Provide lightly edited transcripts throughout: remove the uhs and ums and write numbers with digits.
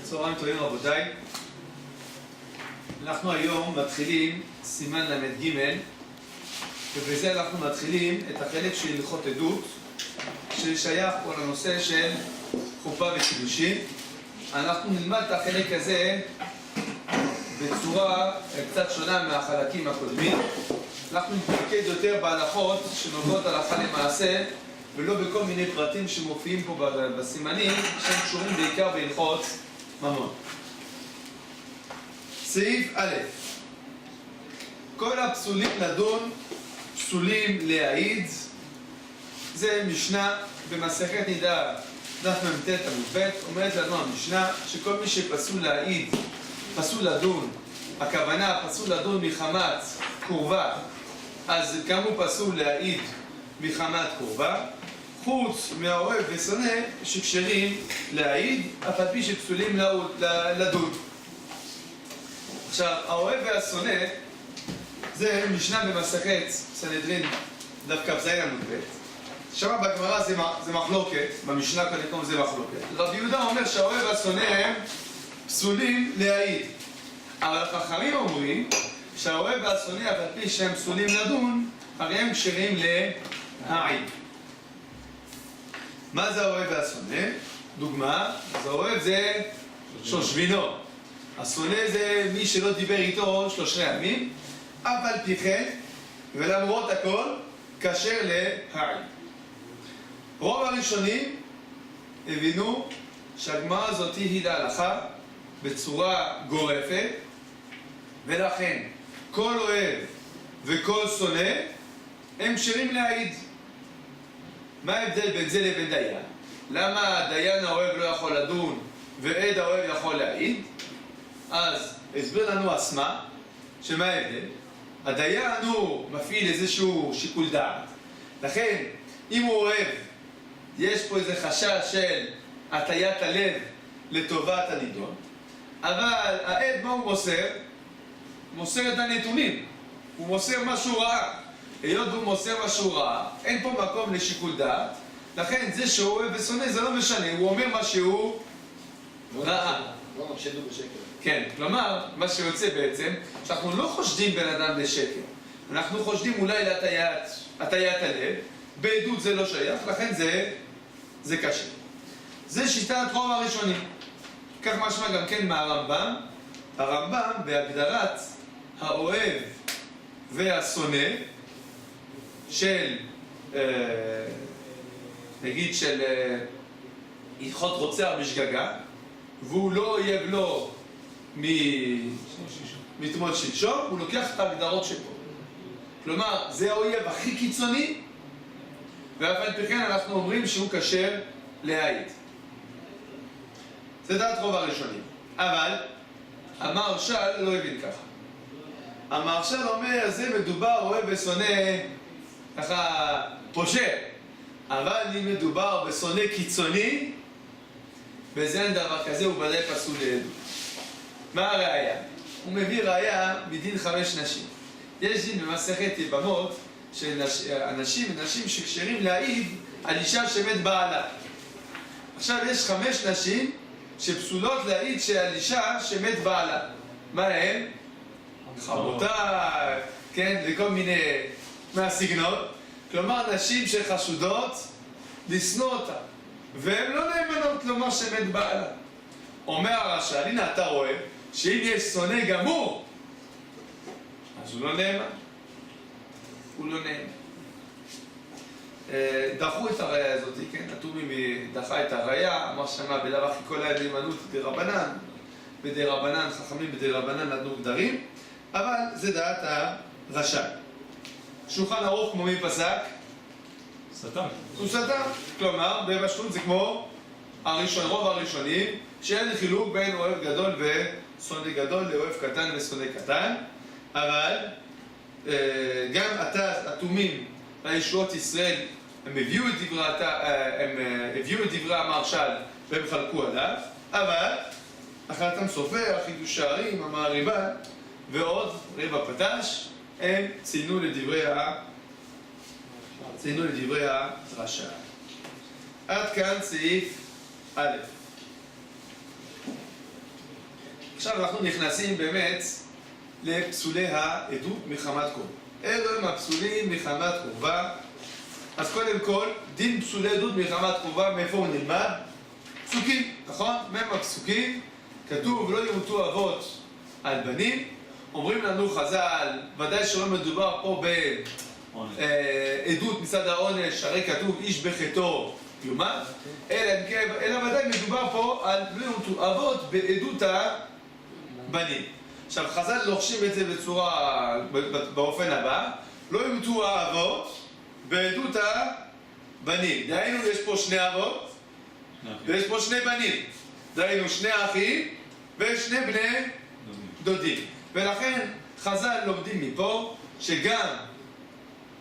צהריים טובים רבותיי. אנחנו היום מתחילים סימן ל"ג, ובזה אנחנו מתחילים את החלק של הלכות עדות, ששייך פה לנושא של חופה וקידושין. אנחנו נלמד את החלק הזה בצורה קצת שונה מהחלקים הקודמים. אנחנו נתמקד יותר בהלכות שנוגעות הלכה למעשה, ולא בכל מיני פרטים שמופיעים פה בסימנים, שהם קשורים בעיקר בהלכות ממון. סעיף א', כל הפסולים לדון, פסולים להעיד. זה משנה במסכת נידה, דף מ"ט עמוד ב', אומרת לנו המשנה שכל מי שפסול להעיד, פסול לדון, הכוונה פסול לדון מחמת קורבה, אז גם הוא פסול להעיד מחמת קורבה, חוץ מהאוהב ושונא שכשרים להעיד, אף על פי שפסולים לדון. עכשיו, האוהב והשונא זה משנה במסכת סנהדרין דף כ"ז עמוד ב'. שם בגמרא זה מחלוקת, במשנה קודם זה מחלוקת. רבי יהודה אומר שהאוהב והשונא הם פסולים להעיד, אבל החכמים אומרים שהאוהב והשונא, אף על פי שהם פסולים לדון, הרי הם כשרים להעיד. מה זה האוהב והשונא? דוגמה, אז האוהב זה שושבינו, השונא זה מי שלא דיבר איתו 3 ימים, אף על פי כן ולמרות הכל כשר להעיד. רוב הראשונים הבינו שהגמרא הזאת היא להלכה בצורה גורפת, ולכן כל אוהב וכל שונא הם כשרים להעיד. מה ההבדל בין זה לבין דיין? למה דיין האוהב לא יכול לדון ועד האוהב יכול להעיד? אז הסביר לנו אסמה שמה ההבדל? הדיין הוא מפעיל איזשהו שיקול דעת, לכן אם הוא אוהב יש פה איזה חשש של הטיית הלב לטובת הנידון, אבל העד מה הוא מוסר? מוסר את הנתונים, הוא מוסר משהו רע. היות והוא מוסר משהו רע, אין פה מקום לשיקול דעת, לכן זה שהוא אוהב ושונא זה לא משנה, הוא אומר משהו רע. לא נפשדו בשקר. כן, כלומר, מה שיוצא בעצם, שאנחנו לא חושדים בן אדם לשקר, אנחנו חושדים אולי להטיית הלב, בעדות זה לא שייך, לכן זה קשה. זה שיטת רוב הראשונים. כך משמע גם כן מהרמב"ם. הרמב"ם בהגדרת האוהב והשונא של נגיד של הלכות רוצח בשגגה, והוא לא אויב לו מתמות שלשום, הוא לוקח את ההגדרות שלו. כלומר, זה האויב הכי קיצוני, ואף על פי כן אנחנו אומרים שהוא כשר להעיד. זה דעת רוב הראשונים. אבל המהרש"ל לא הבין ככה. המהרש"ל אומר, זה מדובר אוהב ושונא ככה פושר, אבל אם מדובר בשונא קיצוני, וזה אין דבר כזה, הוא ודאי פסול לעדות. מה הראיה? הוא מביא ראיה מדין 5 נשים. יש דין במסכת יבמות שאנשים ונשים שכשרים להעיד על אישה שמת בעלה. עכשיו יש 5 נשים שפסולות להעיד שעל אישה שמת בעלה. מה הם? חמותה, כן, וכל מיני מהסגנון. כלומר נשים שחשודות לשנוא אותה, והן לא נאמנות לומר שמת בעלה. אומר הרש"ל, הנה אתה רואה שאם יש שונא גמור, אז הוא לא נאמן. הוא לא נאמן. דחו את הראיה הזאת, כן? התומי דחה את הראיה, אמר שמה בלאו הכי כל הנאמנות דרבנן, בדרבנן חכמים בדרבנן נתנו גדרים, אבל זה דעת הרש"ל. שולחן ערוך כמו מי פסק? סתם. הוא סתם. כלומר, בפשטות זה כמו רוב הראשונים, שאין חילוק בין אוהב גדול ושונא גדול לאוהב קטן ושונא קטן, אבל גם התומים לישועות ישראל הם הביאו את דברי המהרש"ל והם חלקו עליו, אבל החתם סופר, חידוש שערים, המעריבה ועוד רבע פטש הם ציינו לדברי הרש"ל. עד כאן סעיף א'. עכשיו אנחנו נכנסים באמת לפסולי העדות מחמת קורבן. אלו הם הפסולים מחמת קורבן. אז קודם כל, דין פסולי עדות מחמת קורבן, מאיפה הוא נלמד? פסוקים, נכון? מהם הפסוקים, כתוב לא ימותו אבות על בנים. אומרים לנו חז"ל, ודאי שלא מדובר פה בעדות מצד העונש, הרי כתוב איש בחטאו יומת, אלא ודאי מדובר פה על לא ימותו אבות בעדות הבנים. עכשיו חז"ל לוחשים את זה בצורה, באופן הבא, לא ימותו האבות בעדות הבנים. דהיינו יש פה שני אבות ויש פה שני בנים. דהיינו שני אחים ושני בני דודים. ולכן חז"ל לומדים מפה שגם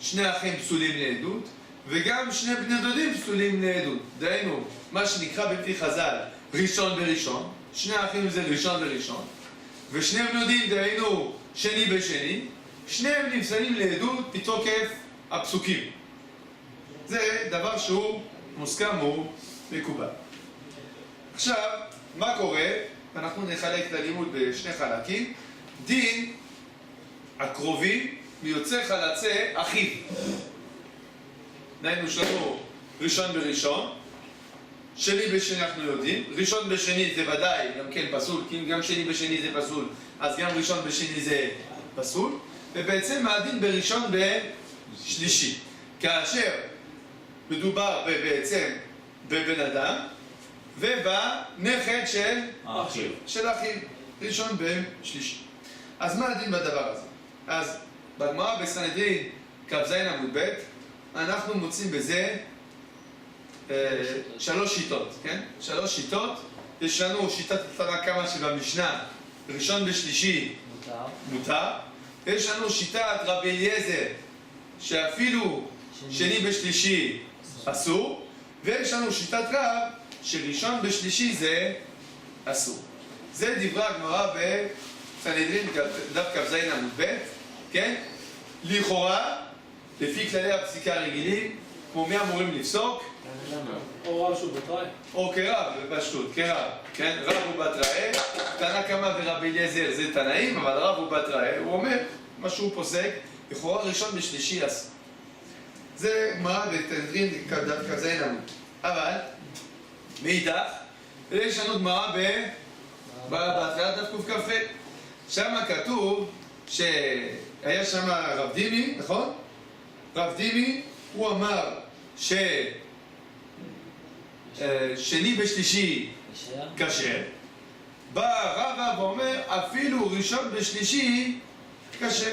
שני אחים פסולים לעדות וגם שני בני דודים פסולים לעדות. דהיינו, מה שנקרא בפי חז"ל ראשון בראשון, שני אחים זה ראשון בראשון, ושני בני דודים דהיינו שני בשני, שניהם נפסלים לעדות מתוקף הפסוקים. זה דבר שהוא מוסכם, הוא מקובל. עכשיו, מה קורה? אנחנו נחלק את הלימוד בשני חלקים. דין הקרובים מיוצא חלצי אחיו. דהיינו שלנו ראשון בראשון, שני בשני אנחנו יודעים, ראשון בשני זה ודאי גם כן פסול, כי אם גם שני בשני זה פסול, אז גם ראשון בשני זה פסול, ובעצם הדין בראשון בשלישי. כאשר מדובר בעצם בבן אדם ובנכד של אחיו, ראשון בשלישי. אז מה הדין בדבר הזה? אז בגמרא בסנהדרין כ"ז עמוד ב' אנחנו מוצאים בזה שלוש שיטות, כן? שלוש שיטות. יש לנו שיטת תנא קמא שבמשנה ראשון בשלישי מותר. יש לנו שיטת רבי אליעזר שאפילו שני בשלישי אסור. ויש לנו שיטת רב שראשון בשלישי זה אסור. זה דברי הגמרא בסנהדרין דף כ"ז עמוד ב', כן? לכאורה, לפי כללי הפסיקה הרגילים, כמו מי אמורים לפסוק? או רב שהוא בתראי. או כרב, בפשטות, כרב, כן? רב הוא בתראי, תנא קמא ורבי אליעזר זה תנאים, אבל רב הוא בתראי, הוא אומר מה שהוא פוסק, לכאורה ראשון בשלישי אסור. זה גמרא בסנהדרין דף כ"ז עמוד. אבל, מאידך, יש לנו גמרא בהתחלת דף קכ"ח. שם כתוב שהיה שם רב דימי, נכון? רב דימי, הוא אמר שני בשלישי כשר. בא רבא ואומר אפילו ראשון בשלישי כשר.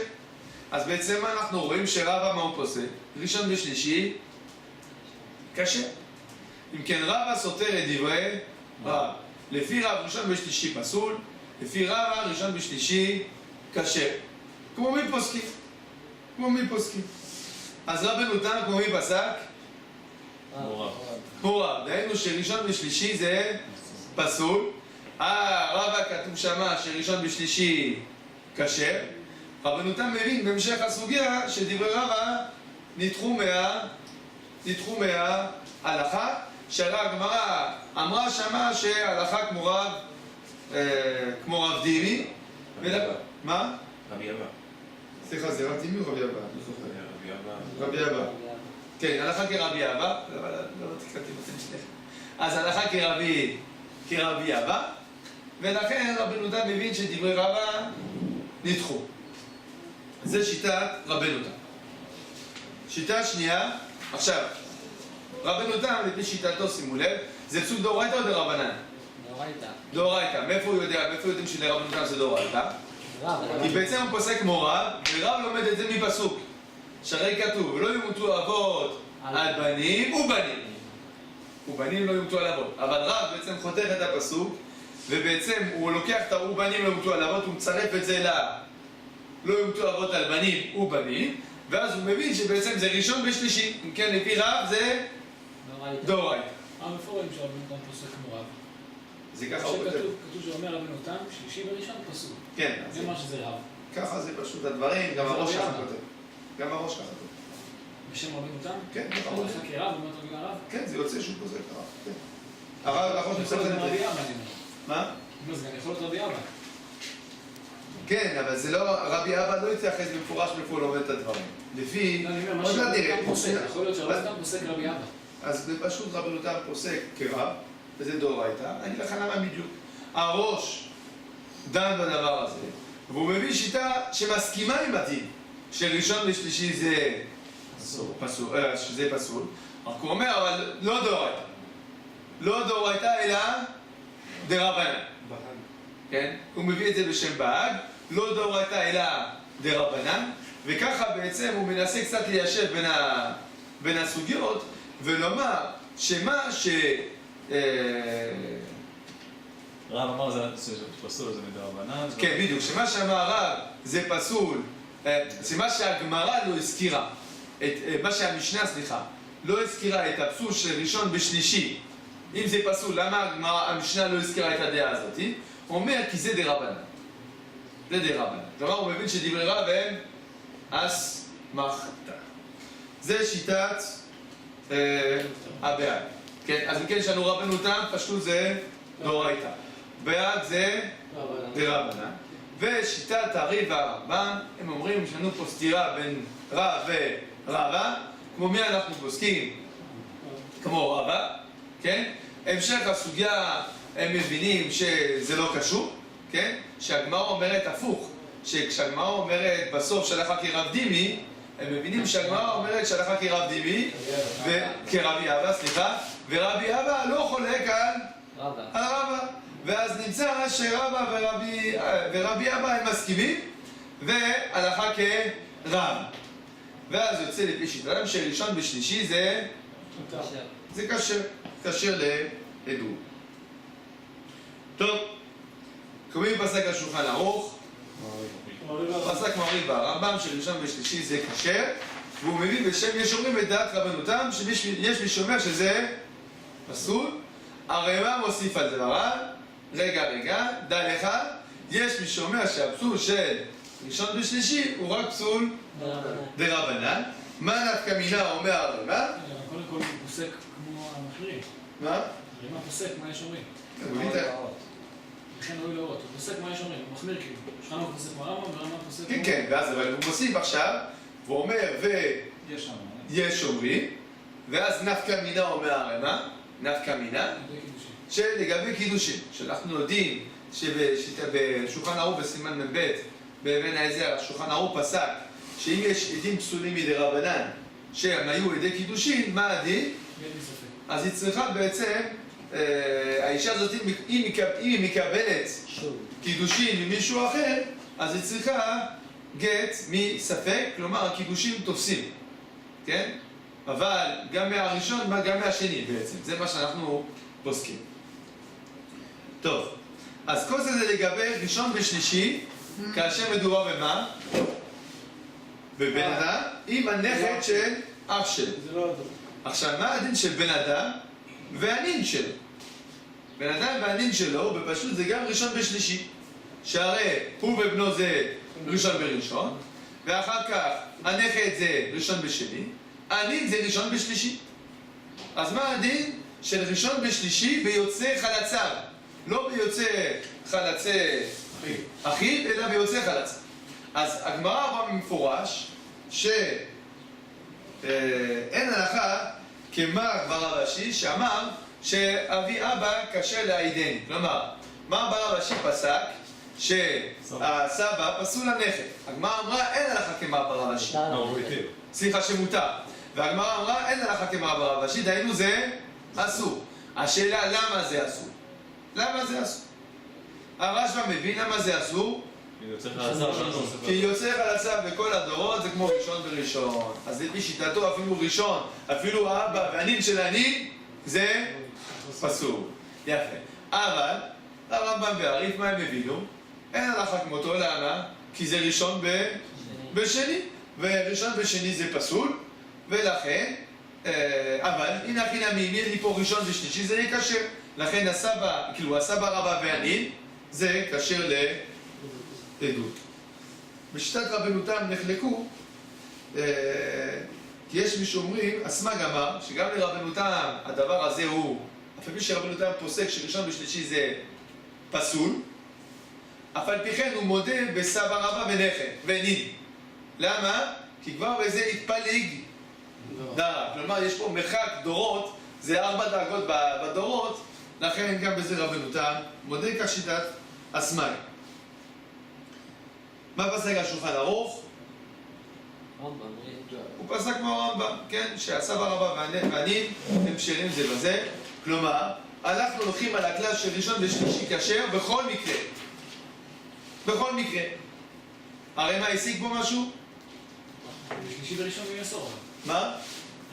אז בעצם אנחנו רואים שרבא מה הוא פוסק? ראשון בשלישי כשר. אם כן רבא סותר את דברי רב. לפי רב ראשון בשלישי פסול, לפי רבא ראשון בשלישי כשר. כמו מי פוסקים? כמו מי פוסקים? אז רבנו תם כמו מי פסק? כמו רב. דהיינו שראשון בשלישי זה פסול. רבא כתוב שמה שראשון בשלישי כשר. רבנו תם מבין בהמשך הסוגיה שדברי רבא נדחו מההלכה, שהרי הגמרא אמרה שמה שההלכה כמו רב דימי. מה? רבי אבא. סליחה, זה רב דימי או רבי אבא? רבי אבא. כן, הלכה כרבי אבא. לא תקלטתי בצד שלך. אז הלכה כרבי אבא, ולכן רבנו תם מבין שדברי רבא נדחו. זה שיטת רבנו תם. שיטה שנייה, עכשיו, רבנו תם, לפי שיטתו, שימו לב, זה פסוק דאורייתא או דרבנן? דאורייתא. דאורייתא. מאיפה הוא יודע? מאיפה יודעים שלרבנו תם זה דאורייתא? כי בעצם הוא פוסק כמו רב, ורב לומד את זה מפסוק. שהרי כתוב, לא ימותו אבות על בנים ובנים. ובנים לא ימותו על אבות. אבל רב בעצם חותך את הפסוק, ובעצם הוא לוקח את הבנים לא ימותו על אבות, הוא מצרף את זה לא ימותו אבות על בנים ובנים, ואז הוא מבין שבעצם זה ראשון בשלישי. אם כן, לפי רב זה דאורייתא. איפה רואים שרבנו תם פוסק כמו רב? זה ככה הוא כותב. כתוב שאומר רבנו תם, שלישי וראשון פסול. כן. זה מה שזה רב. ככה זה פשוט הדברים, גם הראש ככה כותב. גם הראש ככה כותב. בשם רבנו תם? כן, ככה הוא הוא הולך כרב, הוא אומר רבי הרב? כן, זה יוצא שהוא פוסק כרב. הרב הראש יכול מסתכל להיות את רבי זה. אבא, אני אומר. מה? זה גם יכול להיות רבי אבא. כן, אבל זה לא, רבי אבא לא התייחס במפורש מאיפה הוא לומד את הדברים. לפי, לא, אני אומר, מה עוד מעט נראה. שרבנותם פוסק, יכול להיות שרבנותם פוסק רבי אבא. אז פשוט רבנותם פוסק כרב, וזה דאורייתא, אני אגיד לך למה בדיוק. הראש דן בדבר הזה, והוא מביא שיטה שמסכימה עם הדין, שראשון ושלישי זה פסול, שזה פסול, רק הוא אומר, אבל לא דאורייתא. לא דאורייתא אלא דרבנן. כן? הוא מביא את זה בשם בהג, לא דאורייתא אלא דרבנן, וככה בעצם הוא מנסה קצת ליישב בין הסוגיות, ולומר שמה רב אמר זה פסול, זה מדרבנן. כן, בדיוק, שמה שאמר הרב זה פסול, שמה שהגמרא לא הזכירה, מה שהמשנה, סליחה, לא הזכירה את הפסול של ראשון בשלישי. אם זה פסול, למה המשנה לא הזכירה את הדעה הזאת? הוא אומר כי זה דרבנן. זה דרבנן. כלומר הוא מבין שדברי רב הם אסמכתא. זה שיטת הבעד. כן, אז אם כן יש לנו רבנו תם, פשטות זה דאורייתא. בעד זה דרבנן. ושיטת הרי"ף והרמב"ם, הם אומרים יש לנו פה סתירה בין רב ורבא, כמו מי אנחנו פוסקים? כמו רבא, כן? המשך הסוגיה הם מבינים שזה לא קשור, כן? שהגמרא אומרת הפוך, שכשהגמרא אומרת בסוף שלחה כרב דימי, הם מבינים שהגמרא אומרת שלחה כרב דימי וכרבי אבא, סליחה, ורבי אבא לא חולק על רבא, ואז נמצא שרבא ורבי אבא הם מסכימים והלכה כרב, ואז יוצא לפי שיטתם שראשון בשלישי זה כשר לעדות. טוב, קוראים פסק השולחן ערוך, פסק מרי"ב והרמב"ם שראשון ושלישי זה כשר, והוא מביא בשם, יש אומרים את דעת רבנותם שיש מי שאומר שזה פסול, הרמ"א מוסיף על דבריו, רגע, דע לך, יש מי שאומר שהפסול של ראשון ושלישי הוא רק פסול דרבנן. מה נפקא מינה אומר הרמ"א? קודם כל הוא פוסק כמו המחמירים. מה? הרמ"א פוסק מה יש אומרים. לכן ראוי להורות, הוא פוסק מה יש אומרים, הוא מחמיר כאילו. שולחן ערוך פוסק כמו הרמב"ם והרמ"א פוסק כמו... כן, ואז אבל הוא מוסיף עכשיו, והוא אומר יש אומרים, ואז נפקא מינה אומר הרמ"א, נפקא מינה, שלגבי קידושין, שאנחנו יודעים שבשולחן ערוך בסימן מ"ב, באבן העזר, השולחן ערוך פסק שאם יש עדים פסולים מדרבנן שהם היו עדי קידושין, מה הדין? אז היא צריכה בעצם, האישה הזאת, אם היא מקבלת קידושין ממישהו אחר, אז היא צריכה גט מספק, כלומר הקידושין תופסים, כן? אבל גם מהראשון, גם מהשני בעצם, זה מה שאנחנו פוסקים. טוב, אז כל זה לגבי ראשון ושלישי, כאשר מדובר במה? בבן אדם עם הנכד של אח שלו. עכשיו, מה הדין של בן אדם והנין שלו? בן אדם והנין שלו, בפשוט זה גם ראשון ושלישי. שהרי הוא ובנו זה ראשון בראשון, ואחר כך הנכד זה ראשון בשני, הנין זה ראשון בשלישי. אז מה הדין של ראשון בשלישי ביוצא חלציו? לא ביוצא חלצי אחיו, אלא ביוצא חלציו. אז הגמרא אמרה במפורש שאין הלכה כמר גמרא רש"י שאמר שאבי אבא כשר לעידני. כלומר, מה גמרא רש"י פסק? שהסבא פסול לנכד. הגמרא אמרה אין הלכה כמר גמרא רש"י. סליחה שמותר. והגמרא אמרה אין הלכה כמר גמרא רש"י, דהיינו זה אסור. השאלה למה זה אסור? למה זה אסור? הרשב"א מבין למה זה אסור? כי יוצא חלציו בכל הדורות זה כמו ראשון בראשון. אז לפי שיטתו אפילו ראשון, אפילו האבא והנין של הנין זה פסול. יפה. אבל הרמב"ם והרי"ף מה הם הבינו? אין הלכה כמותו, למה? כי זה ראשון בשני, וראשון בשני זה פסול, ולכן אבל הנה הכי נמי, אם יהיה לי פה ראשון ושלישי זה יהיה כשר. לכן הסבא, כאילו הסבא רבא והנין זה כשר לעדות. בשיטת רבנותם נחלקו, כי יש מי שאומרים, אסמג אמר, שגם לרבנותם הדבר הזה הוא, אפילו שרבנותם פוסק שראשון ושלישי זה פסול, אף על פי כן הוא מודה בסבא רבא ונין. למה? כי כבר בזה התפליג דרה. כלומר, יש פה מרחק דורות, זה 4 דרגות בדורות, לכן גם בזה רבנותם מודה כשיטת הסמאי. מה פסק השולחן ערוך? הוא פסק כמו הרמב"ם, כן? שהסבא רבא והנין הם כשרים זה בזה. כלומר, אנחנו הולכים על הכלל של ראשון ושלישי כשר בכל מקרה. בכל מקרה. הרי מה, השיג פה משהו? בשלישי וראשון מי יסור? מה?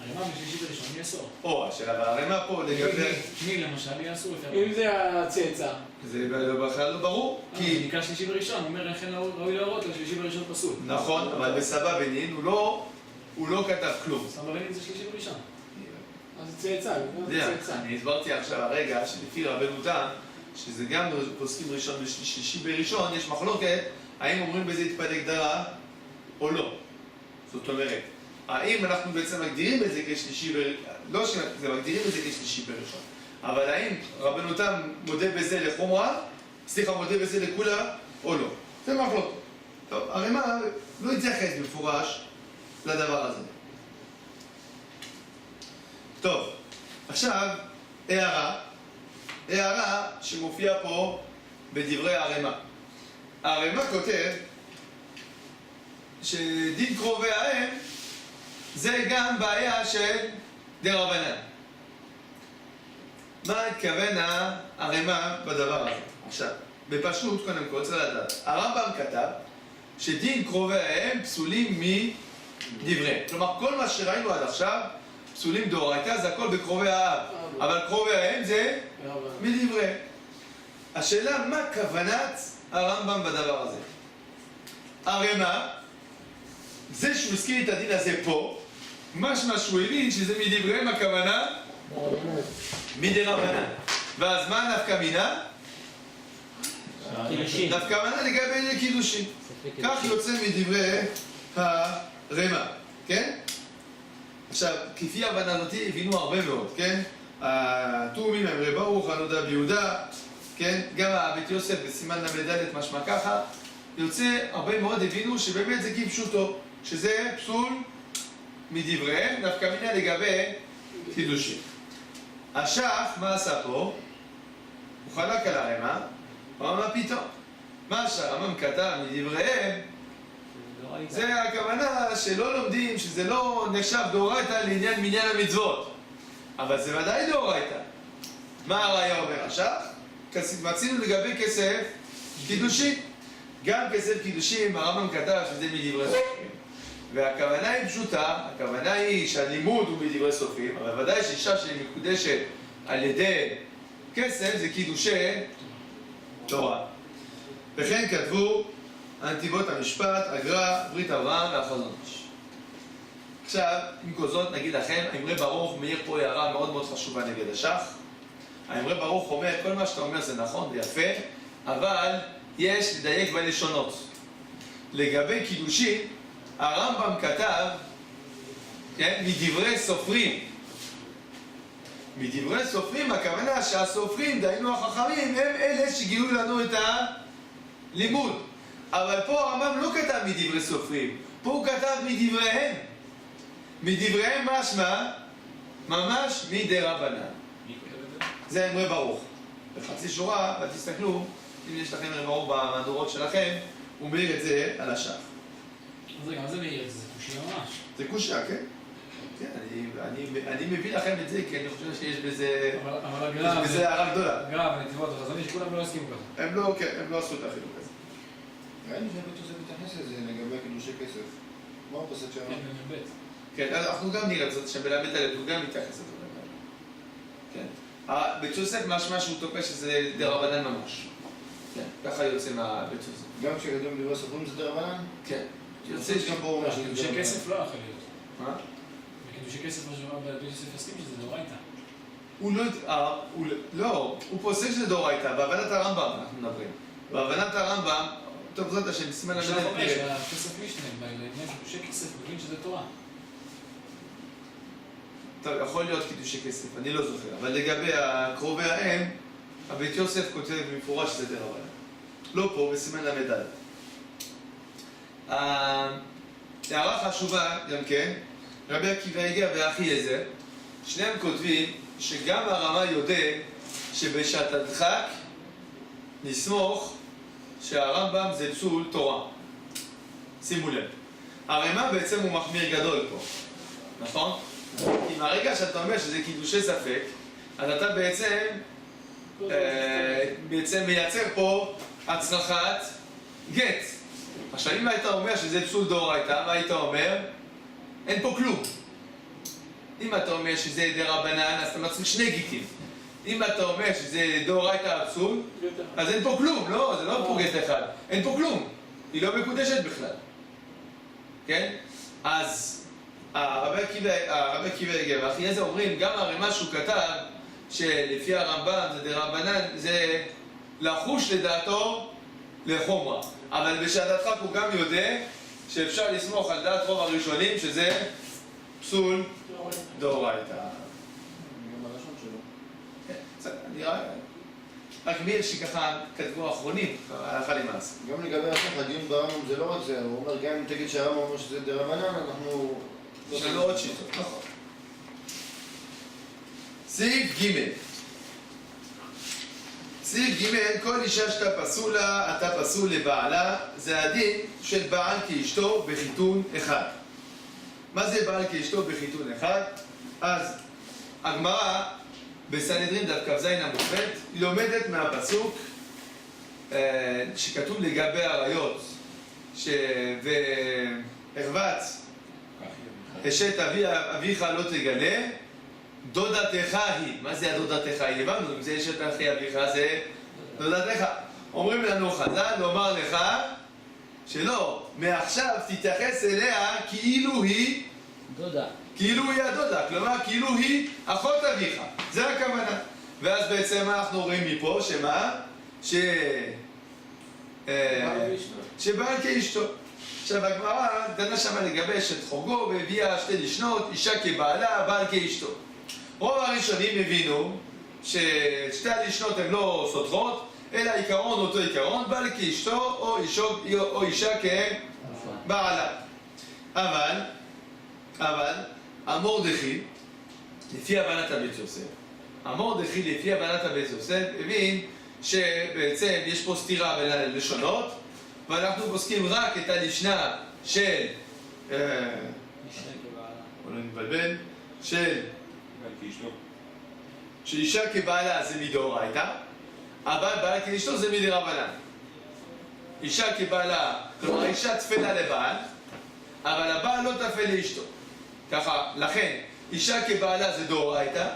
הרמ"א בשלישי וראשון מי יסור? או, השאלה, אבל הרי מה פה לגבי... מי למשל, מי יסור יותר? אם זה הצאצא. זה בכלל לא ברור, כי... זה נקרא שלישי וראשון, הוא אומר לכן ראוי להורות לו שלישי וראשון פסול. נכון, אבל בסבא ונין הוא לא כתב כלום. סבא ונין זה שלישי וראשון. אז זה צאצא, אני הסברתי עכשיו הרגע שלפי רבנותם, שזה גם פוסקים ראשון ושלישי בראשון, יש מחלוקת האם אומרים בזה התפלג דרה או לא. זאת אומרת, האם אנחנו בעצם מגדירים את זה כשלישי לא מגדירים את זה כשלישי בראשון, אבל האם רבנותם מודה בזה לחומרה, מודה בזה לכולה או לא. זה מחלוקת. טוב, הרי מה, לא התייחס במפורש לדבר הזה. טוב, עכשיו, הערה שמופיעה פה בדברי הרמ"א. הרמ"א כותב שדין קרובי האם זה גם בעיה של דרבנן. מה התכוון הרמ"א בדבר הזה? עכשיו, בפשוט קודם כל צריך לדעת, הרמב"ם כתב שדין קרובי האם פסולים מדברי. כלומר, כל מה שראינו עד עכשיו פסולים דאורייתא, זה הכל בקרובי האב, אבל קרובי האם זה מדברי. השאלה, מה כוונת הרמב"ם בדבר הזה? הרמ"א, זה שהוא הזכיר את הדין הזה פה, משמע שהוא הבין שזה מדבריהם הכוונה מדרבנן. ואז מה נפקא מינה? נפקא מינה לגבי קידושין. כך יוצא מדברי הרמ"א, כן? עכשיו, כפי הבנתי הבינו הרבה מאוד, כן? הטורים הם רב ברוך, הנודע ביהודה, כן? גם הבית יוסף בסימן ל"ד משמע ככה, יוצא הרבה מאוד הבינו שבאמת זה כפשוטו, שזה פסול מדבריהם, נפקא מינה לגבי קידושין. השח, מה עשה פה? הוא חלק על הרמ"א, הוא אמר מה פתאום? מה שהרמב"ם כתב מדבריהם, זה הכוונה שלא לומדים, שזה לא נחשב דאורייתא לעניין מניין המצוות, אבל זה ודאי דאורייתא. מה הראיה אומר השח? מצינו לגבי כסף קידושין. גם כסף קידושין, הרמב"ם כתב שזה מדברי סופרים. והכוונה היא פשוטה, הכוונה היא שהלימוד הוא מדברי סופרים, אבל ודאי שאישה שהיא מקודשת על ידי כסף זה קידושי תורה. וכן כתבו הנתיבות המשפט, הגר"א, ברית אברהם והחזון איש. עכשיו, עם כל זאת נגיד לכם, האמרי ברוך מעיר פה הערה מאוד מאוד חשובה נגד השח. האמרי ברוך אומר, כל מה שאתה אומר זה נכון ויפה, אבל יש לדייק בלשונות. לגבי קידושין, הרמב"ם כתב, כן, מדברי סופרים. מדברי סופרים, הכוונה שהסופרים, דהיינו החכמים, הם אלה שגילו לנו את הלימוד. אבל פה הרמב"ם לא כתב מדברי סופרים, פה הוא כתב מדבריהם. מדבריהם משמע, ממש מדרבנן. זה אמרי ברוך. בחצי שורה, ותסתכלו, אם יש לכם אמרי ברוך במהדורות שלכם, הוא מעיר את זה על השח. אז רגע, מה זה מעיר את זה? זה קושיה ממש. זה קושיה, כן? כן, אני מביא לכם את זה, כי אני חושב שיש בזה... אבל הגר"א... יש בזה הערה גדולה. הגר"א והנתיבות והחזון איש, כולם לא הסכימו ככה. הם לא, כן, הם לא עשו את החילוק הזה. ראינו שהבית יוסף מתייחס לזה לגבי קידושי כסף. מה הוא פוסק שם? כן, בבית. כן, אנחנו גם נראה זאת שבלמד הלב, הוא גם מתייחס לזה. כן. בית יוסף משמע שהוא תופס שזה דרבנן ממש. כן, ככה יוצא מהבית יוסף. גם כשכתוב מדברי סופרים זה דרבנן? כן. יוצא שגם פה הוא אומר שזה קידושי דרבנן. כסף לא יכול להיות. מה? בקידושי כסף בבית יוסף הסכים שזה דאורייתא. הוא לא, הוא פוסק שזה דאורייתא, בהבנת הרמב"ם אנחנו מדברים. בהבנת הרמב"ם, טוב זאת השם, סימן עכשיו למד אומר נראה. שהכסף משנה, בעניין קידושי כסף, מבין שזה תורה. טוב, יכול להיות קידושי כסף, אני לא זוכר, אבל לגבי קרובי האם, הבית יוסף כותב במפורש שזה דרבנן. לא פה, בסימן ל"ד. הערה חשובה גם כן, רבי עקיבא איגר ואחי עזר, שניהם כותבים שגם הרמה יודע שבשעת הדחק נסמוך שהרמב"ם זה פסול תורה. שימו לב. הרמ"א בעצם הוא מחמיר גדול פה, נכון? כי מהרגע שאתה אומר שזה קידושי ספק, אז אתה בעצם מייצר פה הצלחת גט. עכשיו אם היית אומר שזה פסול דאורייתא, מה היית אומר? אין פה כלום. אם אתה אומר שזה דרבנן, אז אתה מצריך שני גיטים. אם אתה אומר שזה דאורייתא פסול, אז אין פה כלום, לא, זה לא פה גט אחד. אין פה כלום. היא לא מקודשת בכלל. כן? אז הרבי עקיבא איגר ואחי עזר אומרים, גם הרמ"א שהוא כתב שלפי הרמב"ם זה דרבנן, זה לחוש לדעתו לחומרה. אבל בשעת הדחק הוא גם יודע שאפשר לסמוך על דעת רוב הראשונים שזה פסול דאורייתא. גם הלשון שלו. כן, נראה... רק מי שככה כתבו האחרונים, הלכה למעשה. גם לגבי הסך, הדיון ברמב"ם זה לא רק זה, הוא אומר גם אם תגיד שהרמב"ם אומר שזה דרבנן, אנחנו... יש לנו עוד שיטות, נכון. סעיף ג' סעיף ג' כל אישה שאתה פסול לה, אתה פסול לבעלה, זה הדין של בעל כאשתו בחיתון אחד. מה זה בעל כאשתו בחיתון אחד? אז הגמרא בסנהדרין דף כ"ז עמוד ב' היא לומדת מהפסוק שכתוב לגבי עריות והרבץ אשת אביך לא תגלה דודתך היא. מה זה הדודתך היא? הבנו, אם זה אשת אביך זה דודתך. אומרים לנו חז"ל לומר לך שלא, מעכשיו תתייחס אליה כאילו היא דודה. כאילו היא הדודה, כלומר כאילו היא אחות אביך, זה הכוונה. ואז בעצם אנחנו רואים מפה שמה? שבעל כאשתו. עכשיו הגמרא דנה שמה לגבי אשת חוגו והביאה שתי לשנות, אישה כבעלה, בעל כאשתו. רוב הראשונים הבינו ששתי הלשנות הן לא סותרות, אלא עיקרון אותו עיקרון, בעל כאשתו או אישה כבעלה. אבל המורדכי, לפי הבנת הבית יוסף, המורדכי לפי הבנת הבית יוסף הבין שבעצם יש פה סתירה בין הלשונות, ואנחנו פוסקים רק את הלשנה של לא נתבלבל, של שאישה כבעלה זה מדאורייתא, אבל בעל כאשתו זה מדרבנן. אישה כבעלה, כלומר אישה תפלה לבעל, אבל הבעל לא תפל לאשתו. ככה, לכן, אישה כבעלה זה דאורייתא,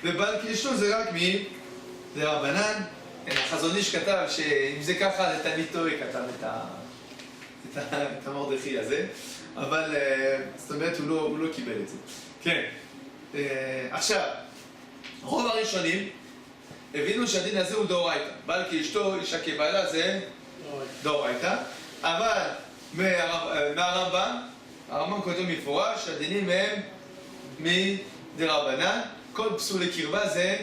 ובעל כאשתו זה רק מדרבנן. החזון איש כתב שאם זה ככה, זה תמיד טועה, כתב את המרדכי הזה, אבל זאת אומרת, הוא לא קיבל את זה. כן. עכשיו, רוב הראשונים הבינו שהדין הזה הוא דאורייתא. בעל כאשתו, אישה כבעלה זה דאורייתא, אבל מהרמב"ם, הרמב"ם כותב מפורש שהדינים הם מדרבנן. כל פסולי קרבה זה,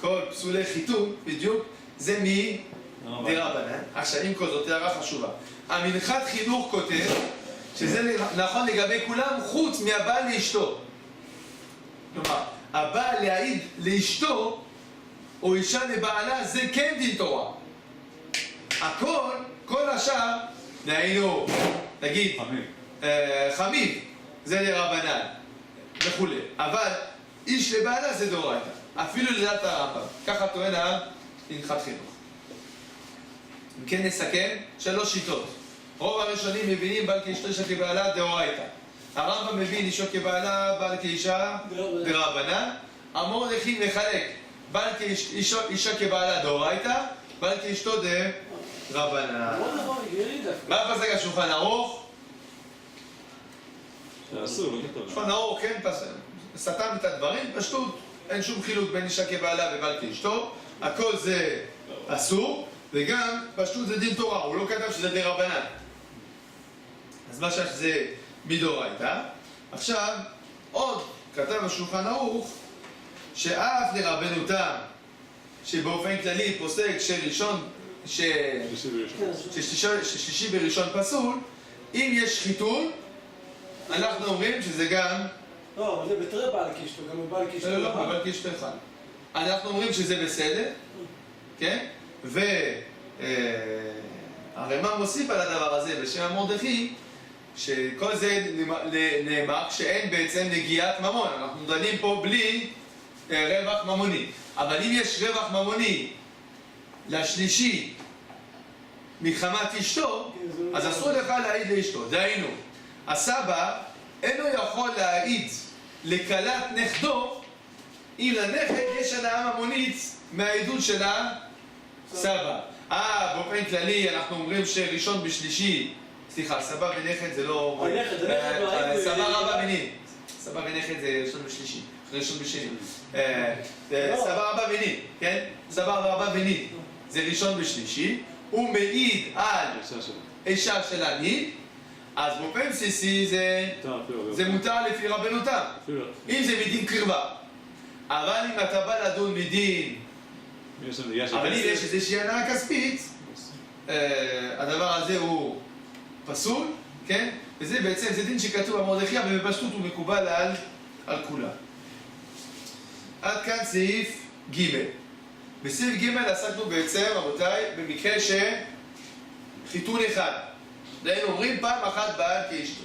כל פסולי חיתון, בדיוק, זה מדרבנן. עכשיו, עם כל זאת, הערה חשובה. המנחת חינוך כותב שזה נכון לגבי כולם חוץ מהבעל לאשתו. כלומר, הבעל להעיד לאשתו או אישה לבעלה זה כן דין תורה. הכל, כל השאר, דהיינו, תגיד, חמיב, זה לרבנן וכולי. אבל איש לבעלה זה דאורייתא, אפילו לדעת הרמב"ם. ככה טוען המנחת חינוך. אם כן נסכם, 3 שיטות. רוב הראשונים מבינים בעל כאשתו אישה כבעלה דאורייתא. הרמב"ם מבין אישה כבעלה, בעל כאישה דרבנן. המורדכי מחלק בעל כאישה כבעלה דאורייתא, בעל כאשתו דרבנן. מה הפסק השולחן ערוך? שולחן ערוך, כן, סתם את הדברים, פשטות, אין שום חילוק בין אישה כבעלה ובעל כאשתו, הכל זה אסור, וגם פשטות זה דין תורה, הוא לא כתב שזה דרבנן. אז מה שזה מדאורייתא. עכשיו, עוד כתב השולחן ערוך שאף לרבנותם שבאופן כללי פוסק שראשון, ששלישי בראשון פסול, אם יש חיתון, אנחנו אומרים שזה גם... לא, אבל זה בתרי בעל קישטו, גם בבעל קישטו. לא, אבל קישטו אחד. אנחנו אומרים שזה בסדר, כן? והרמ"א מוסיף על הדבר הזה בשם המרדכי, שכל זה נאמר כשאין בעצם נגיעת ממון. אנחנו דנים פה בלי רווח ממוני. אבל אם יש רווח ממוני לשלישי מחמת אשתו, אז אסור לך להעיד לאשתו. דהיינו, הסבא אינו יכול להעיד לכלת נכדו אם לנכד יש הנאה ממונית מהעדות של הסבא. באופן כללי אנחנו אומרים שראשון בשלישי, סליחה, סבא ונכד זה לא... סבא רבא ונין. סבא ונכד זה ראשון בשלישי, ראשון בשני. סבא רבא ונין, כן? סבא רבא ונין זה ראשון בשלישי. הוא מעיד על אישה של הנין, אז באופן בסיסי זה מותר לפי רבנותם. אם זה מדין קרבה. אבל אם אתה בא לדון מדין, אבל אם יש איזושהי הנאה כספית, הדבר הזה הוא פסול, כן? וזה בעצם, זה דין שכתוב במרדכי, אבל בפשטות הוא מקובל על כולם. עד כאן סעיף ג'. בסעיף ג' עסקנו בעצם, רבותיי, במקרה שחיתון אחד. דהיינו אומרים פעם אחת בעל כאשתו.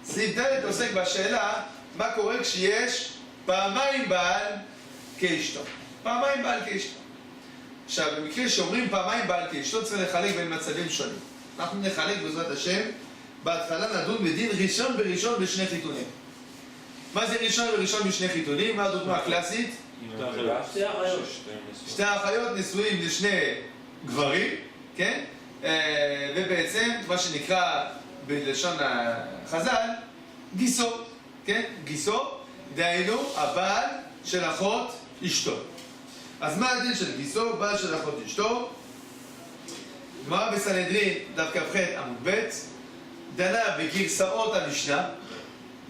סעיף ד' עוסק בשאלה מה קורה כשיש פעמיים בעל כאשתו. פעמיים בעל כאשתו. עכשיו, במקרה שאומרים פעמיים בעל כאשתו צריך לחלק בין מצבים שונים. אנחנו נחלק בעזרת השם, בהתחלה נדון בדין ראשון בראשון בשני חיתונים. מה זה ראשון בראשון בשני חיתונים? מה הדוגמה הקלאסית? שתי האחיות נשואים לשני גברים, כן? ובעצם מה שנקרא בלשון החז"ל גיסו, כן? גיסו, דהיינו הבעל של אחות אשתו. אז מה הדין של גיסו? בעל של אחות אשתו. גמרא בסנהדרין דף כ"ח עמוד ב' דנה בגרסאות המשנה.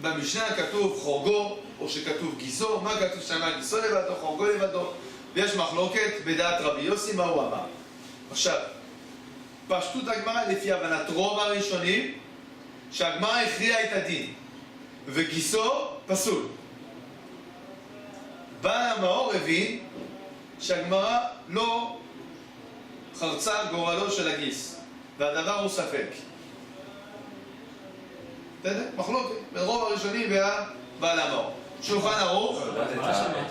במשנה כתוב חורגו או שכתוב גיסו. מה כתוב שם? גיסו לבדו, חורגו לבדו. ויש מחלוקת בדעת רבי יוסי מה הוא אמר. עכשיו, פשטות הגמרא לפי הבנת רוב הראשונים שהגמרא הכריעה את הדין וגיסו פסול. בעל המאור הבין שהגמרא לא חרצה גורלו של הגיס והדבר הוא ספק. בסדר? מחלוקת בין רוב הראשונים והבעל המאור. שולחן ערוך. את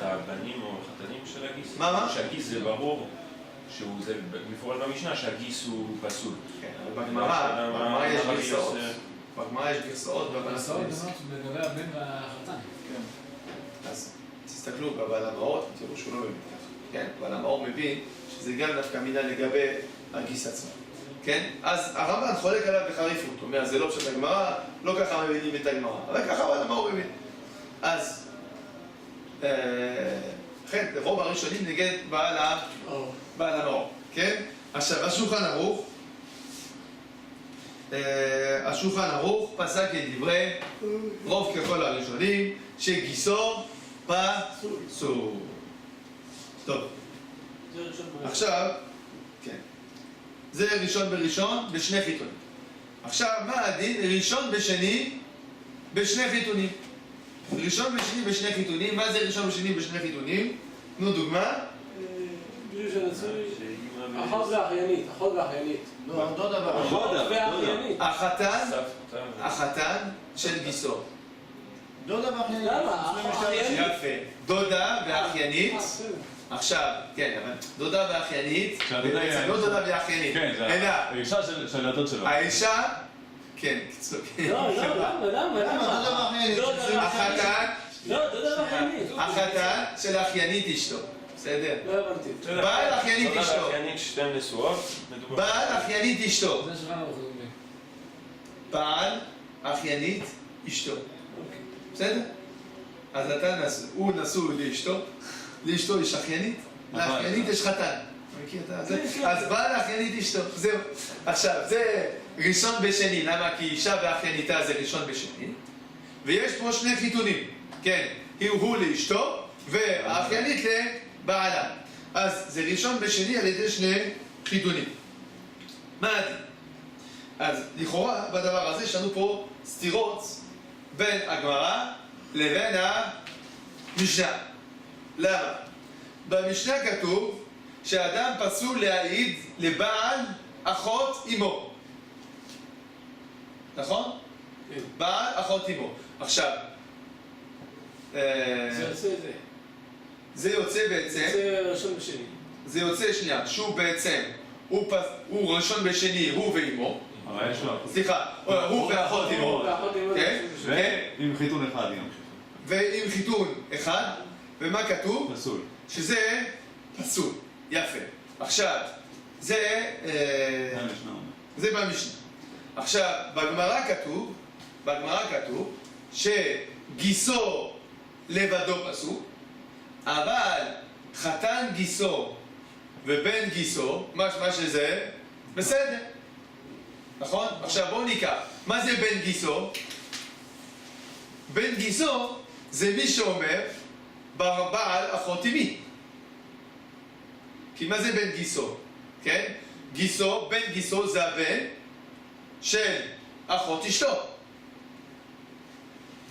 הבנים או החתנים של הגיס? מה? שהגיס זה ברור, שזה מפורט במשנה שהגיס הוא פסול. כן, אבל בגמרא יש גרסאות. בגמרא יש גרסאות גרסאות לגבי הבן והחתן. כן. אז תסתכלו בבעל המאור, תראו שהוא לא מבין ככה. כן? בעל המאור מבין שזה גם דווקא מידה לגבי הגיס עצמו. כן? אז הרמב"ן חולק עליו בחריפות. הוא אומר, זה לא פשוט הגמרא, לא ככה מבינים את הגמרא. אבל ככה בעל המאור מבין. אז, כן, רוב הראשונים נגד בעל המאור. כן? עכשיו, השולחן ערוך פסק את דברי רוב ככל הראשונים שגיסו פסול. טוב. עכשיו, כן. זה ראשון בראשון בשני חיתונים. עכשיו, מה הדין? ראשון בשני בשני חיתונים. ראשון ושני בשני חיתונים. מה זה ראשון ושני בשני חיתונים? נו, דוגמה. בשביל שנצוי אחות ואחיינית, אחות ואחיינית. לא, דודה ואחיינית. החתן של גיסו. דודה ואחיינית. למה? יפה. דודה ואחיינית. עכשיו, כן, אבל דודה ואחיינית, בעצם לא דודה ואחיינית, אלא האישה של הדוד שלו. האישה, כן, קיצור, לא, למה? דודה ואחיינית. החתן של האחיינית אשתו, בסדר? לא הבנתי. בעל אחיינית אשתו. אחיינית שתיהן נשואות. בעל אחיינית אשתו. זה שולחן ערוך. בעל אחיינית אשתו. בסדר? אז הוא נשוי לאשתו. לאשתו יש אחיינית, לאחיינית יש חתן. מכיר את זה? אז בעל אחיינית אשתו, זהו. עכשיו, זה ראשון בשני, למה? כי אישה ואחייניתה זה ראשון בשני. ויש פה שני חיתונים, כן, הוא לאשתו והאחיינית לבעלה. אז זה ראשון ושני על ידי שני חיתונים. מה הדין? אז לכאורה בדבר הזה יש לנו פה סתירות בין הגמרא לבין המשנה. למה? במשנה כתוב שהאדם פסול להעיד לבעל אחות אמו. נכון? כן. בעל אחות אמו. עכשיו, זה יוצא זה. זה יוצא בעצם, זה ראשון ושני. זה יוצא שנייה, שהוא בעצם, הוא ראשון בשני, הוא ואמו. אבל יש לו... סליחה, הוא ואחות אמו. ואחות אמו זה כן? ראשון ושני. ועם חיתון אחד גם. ועם חיתון אחד, ומה כתוב? פסול. שזה פסול. יפה. עכשיו, זה זה במשנה. עכשיו, בגמרא כתוב שגיסו לבדו פסול, אבל חתן גיסו ובן גיסו, משמע שזה בסדר. נכון? עכשיו בואו ניקח. מה זה בן גיסו? בן גיסו זה מי שאומר בעל אחות אמי. כי מה זה בן גיסו? כן? גיסו, בן גיסו זה הבן של אחות אשתו.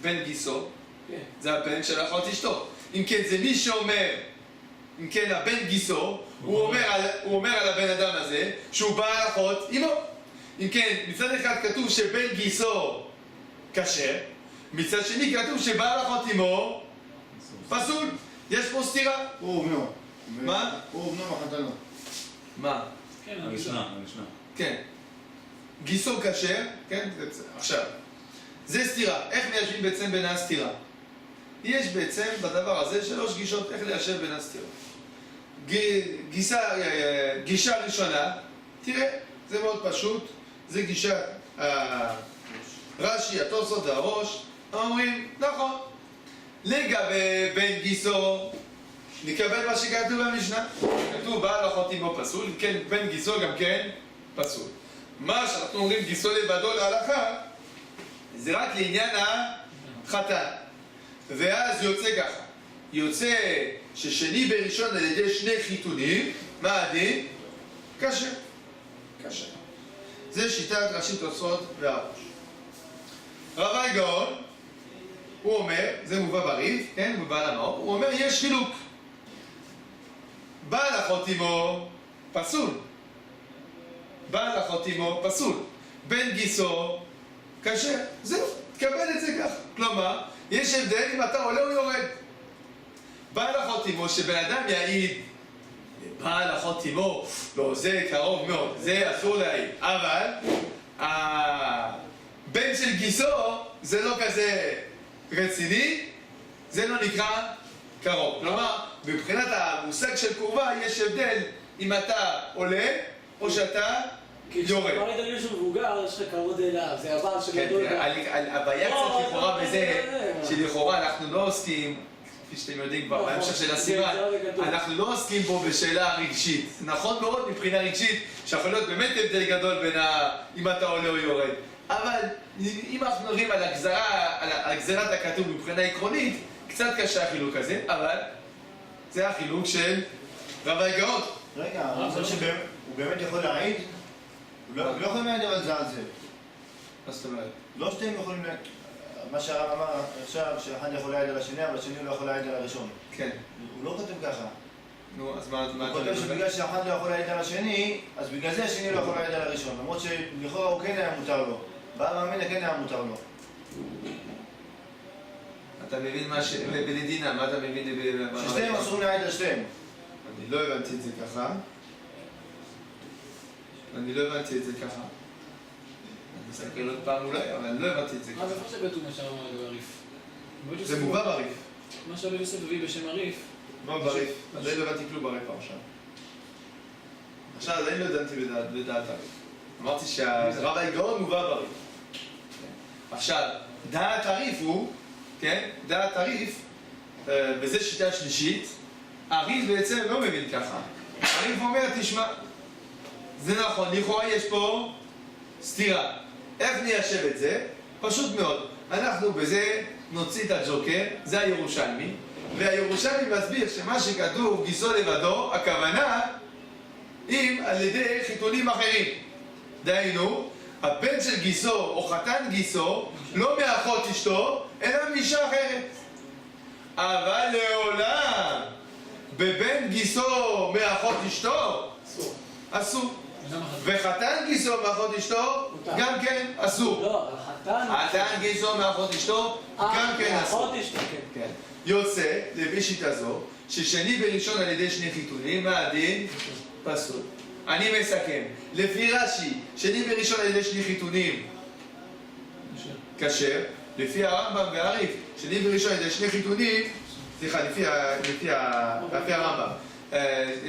בן גיסו כן. זה הבן של אחות אשתו. אם כן, זה מי שאומר, אם כן, הבן גיסו, הוא אומר על הבן אדם הזה שהוא בעל אחות אמו. אם כן, מצד אחד כתוב שבן גיסו כשר, מצד שני כתוב שבעל אחות אמו פסול. יש פה סתירה. הוא ובנו. מה? הוא ובנו וחתנו. מה? כן, המשנה. כן. גיסו כשר, כן? עכשיו, זה סתירה. איך מיישבים בעצם בין הסתירה? יש בעצם בדבר הזה 3 גישות איך ליישב בין הסתירות. גישה ראשונה, תראה, זה מאוד פשוט, זה גישה רש"י, התוספות והראש, אומרים, נכון, לגבי בן גיסו, נקבל מה שכתוב במשנה. כתוב בעל אחות אמו פסול, כן, בן גיסו גם כן פסול. מה שאנחנו אומרים גיסו לבדו להלכה, זה רק לעניין החתן. ואז יוצא ככה, יוצא ששני בראשון על ידי 2 חיתונים, מה הדין? קשה. קשה. זה שיטת רש"י תוספות והראש. רבי גאון, הוא אומר, זה מובא בריף, כן, מובא למאור, הוא אומר יש חילוק. בעל אחות אמו פסול. בעל אחות אמו פסול. בן גיסו קשה. זהו, תקבל את זה ככה. כלומר, יש הבדל אם אתה עולה או יורד. בעל אחות אמו, שבן אדם יעיד בעל אחות אמו, לא, זה קרוב מאוד, זה אסור להעיד. אבל הבן של גיסו זה לא כזה רציני, זה לא נקרא קרוב. כלומר, מבחינת המושג של קרובה יש הבדל אם אתה עולה או שאתה יורד. כי כשאתה מעיד על מישהו מבוגר, יש לך כבוד אליו, זה הבעל שגדול. הבעיה קצת לכאורה בזה, שלכאורה אנחנו לא עוסקים, כפי שאתם יודעים כבר, בהמשך של הסימן, אנחנו לא עוסקים פה בשאלה רגשית. נכון מאוד מבחינה רגשית, שיכול להיות באמת הבדל גדול בין אם אתה עולה או יורד. אבל אם אנחנו מדברים על הגזרת הכתוב מבחינה עקרונית, קצת קשה החילוק הזה, אבל זה החילוק של רבי גאון. רגע, אני חושב שהוא באמת יכול להעיד? הוא לא יכול להעיד על זה. מה זאת אומרת? לא שאתם יכולים להעיד. מה שהרב אמר עכשיו, שאחד יכול להעיד על השני, אבל השני לא יכול להעיד על הראשון. כן. הוא לא כותב ככה. נו, אז מה הוא אתה כותב אומר? שבגלל שאחד לא יכול להעיד על השני, אז בגלל זה השני לא יכול להעיד על הראשון. למרות שלכאורה הוא כן היה מותר לו. בעל מאמין כן היה מותר לו. אתה מבין מה בלדינה, מה אתה מבין? ששתיהם אסור להעיד על שתיהם. אני לא הבנתי את זה ככה. אני מסתכל עוד פעם אולי, אבל אני לא הבנתי את זה מה זה ככה. איפה שבטו מה שאמר לגבי הריף? זה מובא בריף. מה שרבי יוסף הביא בשם הריף, מה בריף? עדיין לא הבנתי כלום בריף עכשיו. עכשיו עדיין לא דנתי בדעת הריף. אמרתי שהרבי גאון מובא בריף. עכשיו, דעת הריף הוא, כן? דעת הריף, וזה שיטה שלישית, הריף בעצם לא מבין ככה. הריף אומר, תשמע, זה נכון, לכאורה יש פה סתירה. איך ניישב את זה? פשוט מאוד. אנחנו בזה נוציא את הג'וקר, זה הירושלמי, והירושלמי מסביר שמה שכתוב גיסו לבדו, הכוונה אם על ידי חיתונים אחרים. דהיינו, הבן של גיסו או חתן גיסו לא מאחות אשתו, אלא מאישה אחרת. אבל לעולם בבן גיסו מאחות אשתו אסור. וחתן גיסו מאחות אשתו גם כן אסור. לא, חתן גיסו מאחות אשתו גם כן אסור. מאחות אשתו, כן. כן. יוצא, לפי שיטה זו, ששני וראשון על ידי שני חיתונים, מה הדין? פסול. אני מסכם. לפי רש"י, שני וראשון על ידי שני חיתונים, כשר. לפי הרמב"ם והרי"ף, שני וראשון על ידי שני חיתונים, סליחה, לפי הרמב"ם,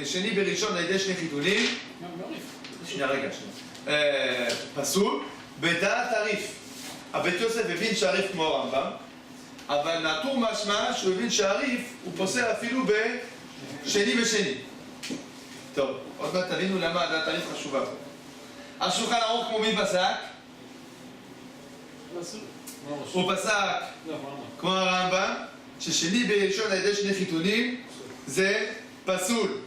שני וראשון על ידי שני חיתונים, שנייה, רגע, פסול, בדעת הרי"ף. הבית יוסף הבין שהרי"ף כמו הרמב"ם, אבל נטור משמע שהוא הבין שהרי"ף הוא פוסל אפילו בשני ושני. טוב, עוד מעט תבינו למה דעת הרי"ף חשובה פה. השולחן ערוך כמו מי פסק? הוא פסק כמו הרמב"ם, ששני וראשון על ידי שני חיתונים זה פסול.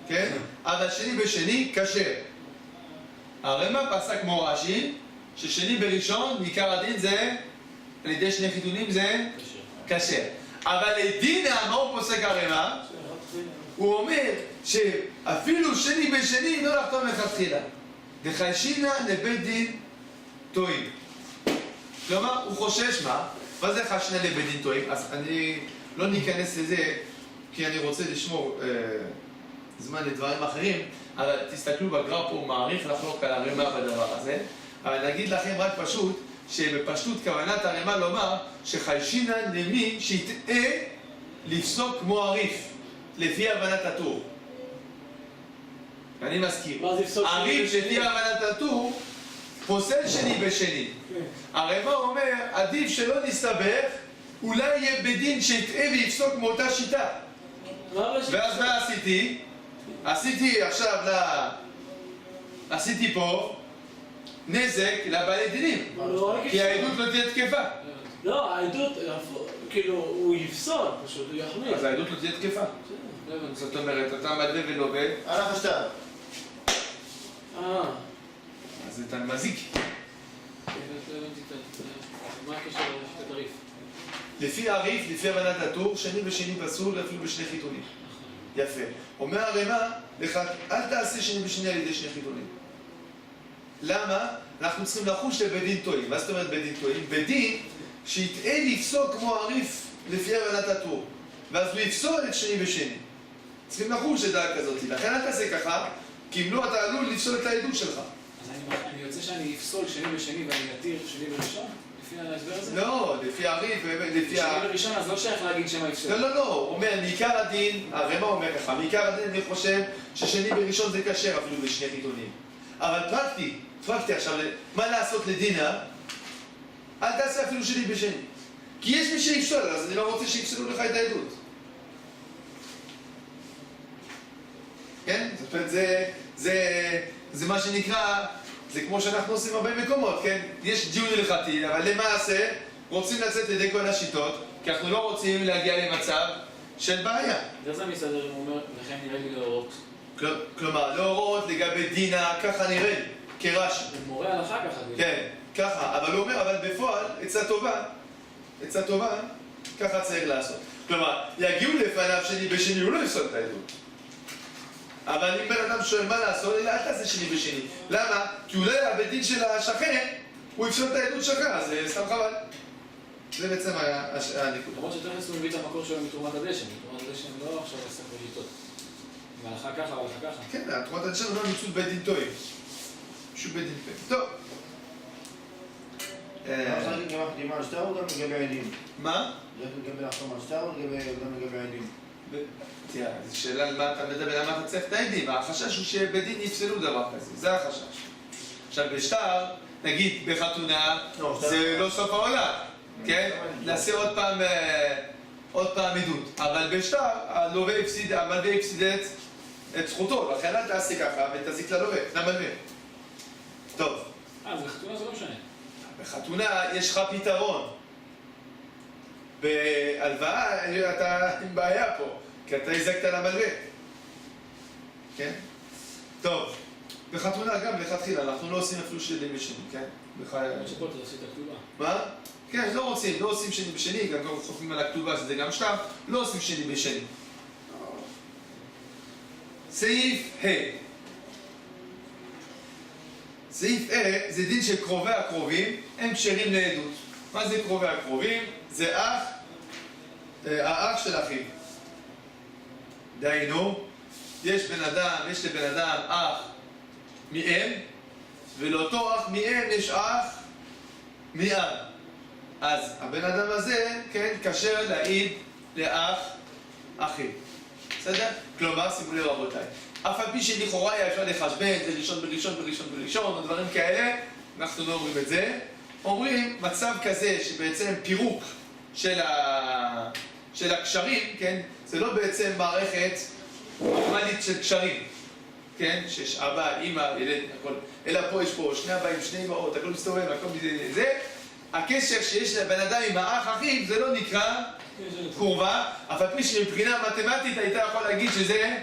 כן? אבל שני בשני כשר. הרמ"א פסק כמו רש"י, ששני בראשון, בעיקר הדין זה, על ידי שני חיתונים זה כשר. אבל לדינה, מה הוא פוסק הרמ"א? הוא אומר שאפילו שני בשני לא לחתום לכתחילה. דחיישינא לבית דין טועים. כלומר, הוא חושש מה? מה זה חשנה לבית דין טועים? אז אני לא ניכנס לזה, כי אני רוצה לשמור זמן לדברים אחרים, אבל תסתכלו בגרף פה, הוא מעריך לחלוק על הרמ"א בדבר הזה. אבל נגיד לכם רק פשוט, שבפשטות כוונת הרמ"א לומר שחיישינא למי שיטעה לפסוק כמו הרי"ף, לפי הבנת הטור. אני מזכיר. הרי"ף לפי הבנת הטור פוסל שני בשני. הרמ"א אומר, עדיף שלא נסתבך, אולי יהיה בדין שיטעה ויפסוק מאותה שיטה. ואז מה עשיתי? עשיתי פה נזק לבעלי דינים, כי העדות לא תהיה תקפה. לא, העדות, כאילו, הוא יפסול, פשוט, הוא יחמיר. אז העדות לא תהיה תקפה. זאת אומרת, אתה מלווה ולווה, הלך השטר. אז אתה מזיק. מה הקשר לשיטת הרי"ף? לפי הרי"ף, לפי הבנת הטור, שני ושני פסול אפילו בשני חיתונים. יפה. אומר הרמ"א, אל תעשה שני בשני על ידי שני חיתונים. למה? אנחנו צריכים לחוש לבית דין טועים. מה זאת אומרת בית דין טועים? בית דין שיטעה לפסוק כמו הרי"ף לפי הבנת הטור. ואז הוא יפסול את שני בשני. צריכים לחוש לדעה כזאת. לכן אל תעשה ככה, כי אם לא אתה עלול לפסול את העדות שלך. אז אני יוצא שאני אפסול שני בשני ואני אתיר שני בראשון? לפי ההסבר הזה? לא, לפי הרי"ף, לפי שני בראשון אז לא שייך להגיד שמה יפסול. לא, הוא אומר, מעיקר הדין, הרמ"א אומר ככה, מעיקר הדין אני חושב ששני בראשון זה כשר אפילו בשני חיתונים. אבל פרקטי עכשיו, מה לעשות לדינה? אל תעשה אפילו שני בשני. כי יש מי שיפסול, אז אני לא רוצה שיפסלו לך את העדות. כן? זאת אומרת, זה מה שנקרא, זה כמו שאנחנו עושים הרבה מקומות, כן? יש דיון הלכתי, אבל למעשה רוצים לצאת לידי כל השיטות, כי אנחנו לא רוצים להגיע למצב של בעיה. איך זה מסתדר אם הוא אומר, לכן נראה לי להורות? כלומר, להורות לגבי דינה, ככה נראה, כרש"י. הוא מורה הלכה ככה. כן, ככה, אבל הוא אומר, אבל בפועל, עצה טובה, ככה צריך לעשות. כלומר, יגיעו לפניו שני בשני, הוא לא יפסול את העדות. אבל אם בן אדם שואל מה לעשות, אלא אל תעשה שני בשני. למה? כי אולי הבית דין של השכן, הוא יפסול את העדות שלך, אז זה סתם חבל. זה בעצם הנקודה. למרות שתכף הוא מביא את המקור שלו מתרומת הדשן. מתרומת הדשן לא עכשיו עושה פה שיטות. והלכה ככה, והלכה ככה. כן, תרומת הדשן הוא לא ניצול בית דין טועים. פשוט בית דין טועים. טוב. אפשר להגיד גם חתימה על שטר או גם לגבי עדים? מה? זה לגבי לחתום על שטר או גם לגבי עדים? תראה, זו שאלה על מה אתה מדבר, למה אתה צריך את העדים. החשש הוא שבית דין יפסלו דבר כזה, זה החשש. עכשיו בשטר, נגיד בחתונה, זה לא סוף העולם, כן? נעשה עוד פעם עדות. אבל בשטר, המלווה הפסיד את זכותו, לכן אל תעשה ככה ותזיק ללווה, למלווה. טוב. אז בחתונה זה לא משנה. בחתונה יש לך פתרון. בהלוואה אתה עם בעיה פה, כי אתה הזקת למלווה. כן? טוב, בחתונה גם לכתחילה, אנחנו לא עושים אפילו שני בשני, כן? שפה אתה עושה את הכתובה. מה? כן, לא עושים שני בשני, גם חופים על הכתובה, שזה גם שטר, לא עושים שני בשני. סעיף ה' סעיף ה' זה דין של קרובי הקרובים, הם כשרים לעדות. מה זה קרובי הקרובים? זה האח של אחיו. דהיינו, יש לבן אדם אח מאם, ולאותו אח מאם יש אח מאב. אז הבן אדם הזה, כן, כשר להעיד לאח אחיו. בסדר? כלומר, שימו לב רבותיי, אף על פי שלכאורה היה אפשר לחשבן, זה ראשון בראשון בראשון בראשון, או דברים כאלה, אנחנו לא אומרים את זה. אומרים, מצב כזה שבעצם פירוק של הקשרים, כן, זה לא בעצם מערכת נורמלית של קשרים, כן, שיש אבא, אמא, ילד, הכל, אלא פה יש פה שני אבאים, שני אמהות, הכל מסתובב, הכל זה. הקשר שיש לבן אדם עם האח אחיו זה לא נקרא קרובה, אף על פי שמבחינה מתמטית היית יכול להגיד שזה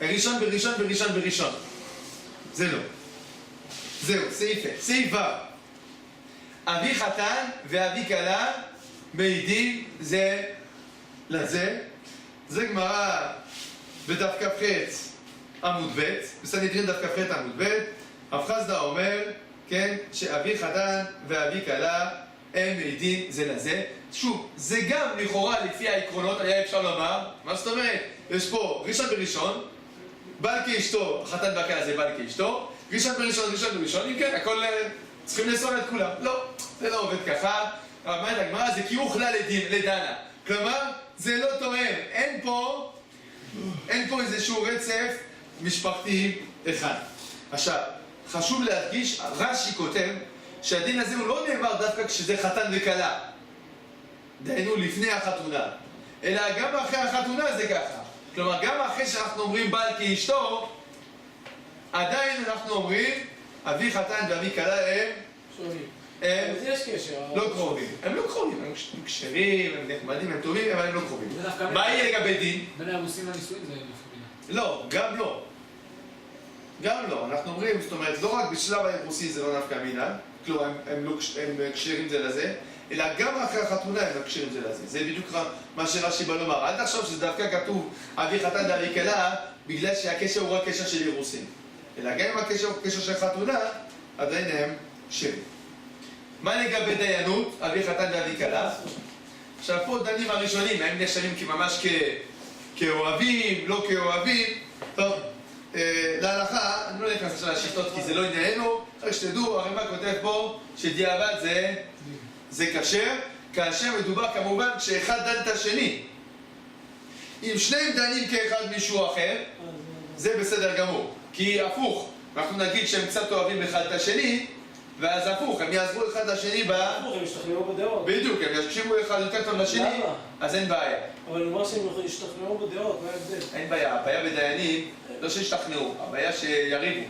ראשון בראשון בראשון בראשון. זה לא. זהו, סעיף ו' אבי חתן ואבי כלה מעידים זה לזה. זה גמרא בדף כ"ח עמוד ב', בסנהדרין דף כ"ח עמוד ב', רב חסדא אומר, כן, שאבי חתן ואבי כלה הם מעידים זה לזה. שוב, זה גם לכאורה לפי העקרונות היה אפשר לומר, מה זאת אומרת? יש פה ראשון בראשון, בעל כאשתו, החתן והכלה זה בעל כאשתו, ראשון בראשון, ראשון בראשון, אם כן, הכל צריכים לאסור את כולם. לא, זה לא עובד ככה. אומרת הגמרא, זה כי אוכלה לדנה. כלומר, זה לא תואם, אין פה איזשהו רצף משפחתי אחד. עכשיו, חשוב להדגיש, רש"י כותב שהדין הזה הוא לא נאמר דווקא כשזה חתן וכלה, דהיינו לפני החתונה, אלא גם אחרי החתונה זה ככה. כלומר, גם אחרי שאנחנו אומרים בעל כאשתו, עדיין אנחנו אומרים אבי חתן ואבי כלה הם יש קשר. לא קרובים. הם לא קרובים, הם כשרים, הם נחמדים, הם טובים, אבל הם לא קרובים. מה יהיה לגבי דין? בין האירוסין לנישואין זה נפקא מינה. לא, גם לא. גם לא. אנחנו אומרים, זאת אומרת, לא רק בשלב האירוסין זה לא נפקא מינה, כלומר, הם כשרים זה לזה, אלא גם אחרי החתונה הם כשרים זה לזה. זה בדיוק מה שרש"י בא לומר. אל תחשוב שזה דווקא כתוב אבי חתן ואבי כלה, בגלל שהקשר הוא רק קשר של אירוסין. אלא גם אם הקשר הוא קשר של חתונה, עדיין הם כשרים. מה לגבי דיינות, אבי חתן ואבי כלה? עכשיו פה דנים הראשונים, הם נחשבים ממש כאוהבים, לא כאוהבים. טוב, להלכה, אני לא נכנס עכשיו לשיטות כי זה לא ענייננו, רק שתדעו, הרמב"ם כותב פה שדיעבד זה כשר, כאשר מדובר כמובן כשאחד דן את השני. אם שניהם דנים כאחד מישהו אחר, זה בסדר גמור. כי הפוך, אנחנו נגיד שהם קצת אוהבים אחד את השני, ואז הפוך, הם יעזרו אחד לשני הפוך, הם ישתכנעו בדעות. בדיוק, הם יקשיבו אחד יותר טוב לשני, למה? אז אין בעיה. אבל נאמר שהם ישתכנעו בדעות, מה ההבדל? אין בעיה, הבעיה בדיינים, לא שישתכנעו, הבעיה שיריבו.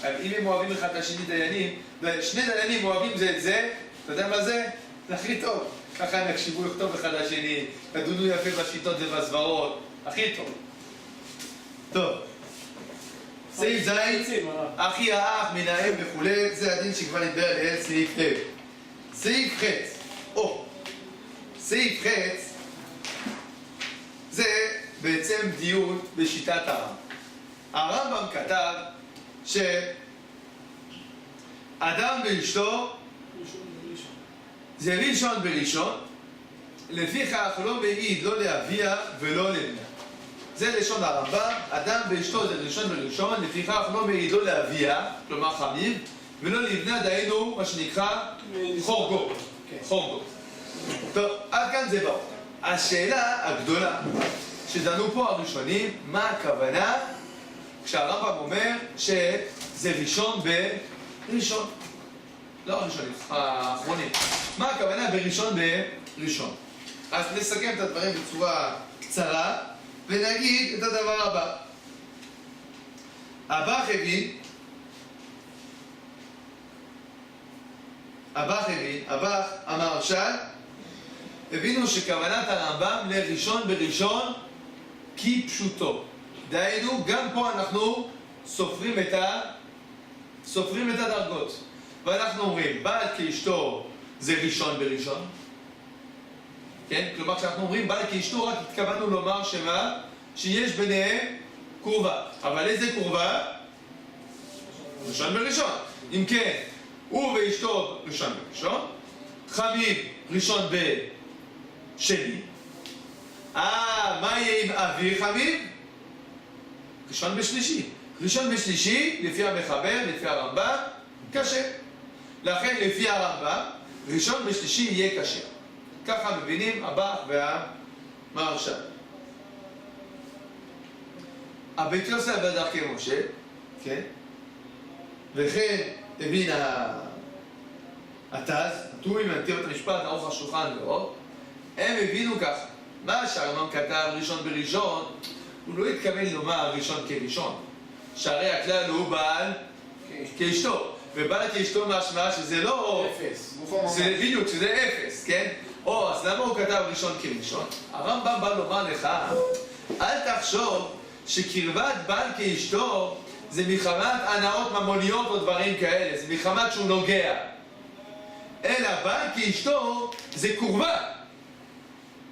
אם הם אוהבים אחד את השני דיינים, שני דיינים אוהבים זה את זה, אתה יודע מה זה? זה הכי טוב. ככה הם יקשיבו לכתוב אחד לשני, ידונו יפה בשיטות ובסברות, הכי טוב. טוב. סעיף ז', אחי האח, מן האם וכולי, זה הדין שכבר נדבר עליהם, סעיף ה'. סעיף ח', סעיף ח' זה בעצם דיון בשיטת הרמב"ם. הרמב"ם כתב שאדם ואשתו זה ראשון בראשון, לפיכך לא מעיד לא לאביה ולא לבנה. זה לשון הרמב"ם, אדם ואשתו זה ראשון בראשון, לפיכך לא מעיד לא לאביה, כלומר חמיב, ולא לבנה, דהיינו מה שנקרא חורגו. חורגו. טוב, עד כאן זה ברור. השאלה הגדולה שדנו פה הראשונים, מה הכוונה כשהרמב"ם אומר שזה ראשון בראשון? לא הראשונים, האחרונים. מה הכוונה בראשון בראשון? אז נסכם את הדברים בצורה קצרה ונגיד את הדבר הבא. אב"ח הבין, אב"ח המהרש"ל, הבינו שכוונת הרמב"ם לראשון בראשון כפשוטו. דהיינו, גם פה אנחנו סופרים את הדרגות. ואנחנו אומרים, בעל כאשתו זה ראשון בראשון. כן? כלומר, כשאנחנו אומרים בעל כאשתו, רק התכוונו לומר שמה? שיש ביניהם קורבה. אבל איזה קורבה? ראשון בראשון. אם כן, הוא ואשתו ראשון בראשון, חמיב ראשון בשני. מה יהיה עם אבי חמיב? ראשון בשלישי. ראשון בשלישי, לפי המחבר, לפי הרמב"ם, קשה. לכן, לפי הרמב"ם, ראשון בשלישי יהיה קשה. ככה מבינים הבא והמהרש"ל. הבית יוסף בדרכי משה, כן? וכן הבין התז, הטורי מנתיב את המשפט, ערוך השולחן ועוד, הם הבינו ככה, מה שהרמב"ם כתב ראשון בראשון, הוא לא התכוון לומר ראשון כראשון, שהרי הכלל הוא בעל כאשתו, ובעל כאשתו משמע שזה לא אפס. זה בדיוק, שזה אפס, כן? אז למה הוא כתב ראשון כראשון? הרמב"ם בא לומר לך, אל תחשוב שקרבת בעל כאשתו זה מחמת הנאות ממוניות או דברים כאלה, זה מחמת שהוא נוגע. אלא בעל כאשתו זה קורבה.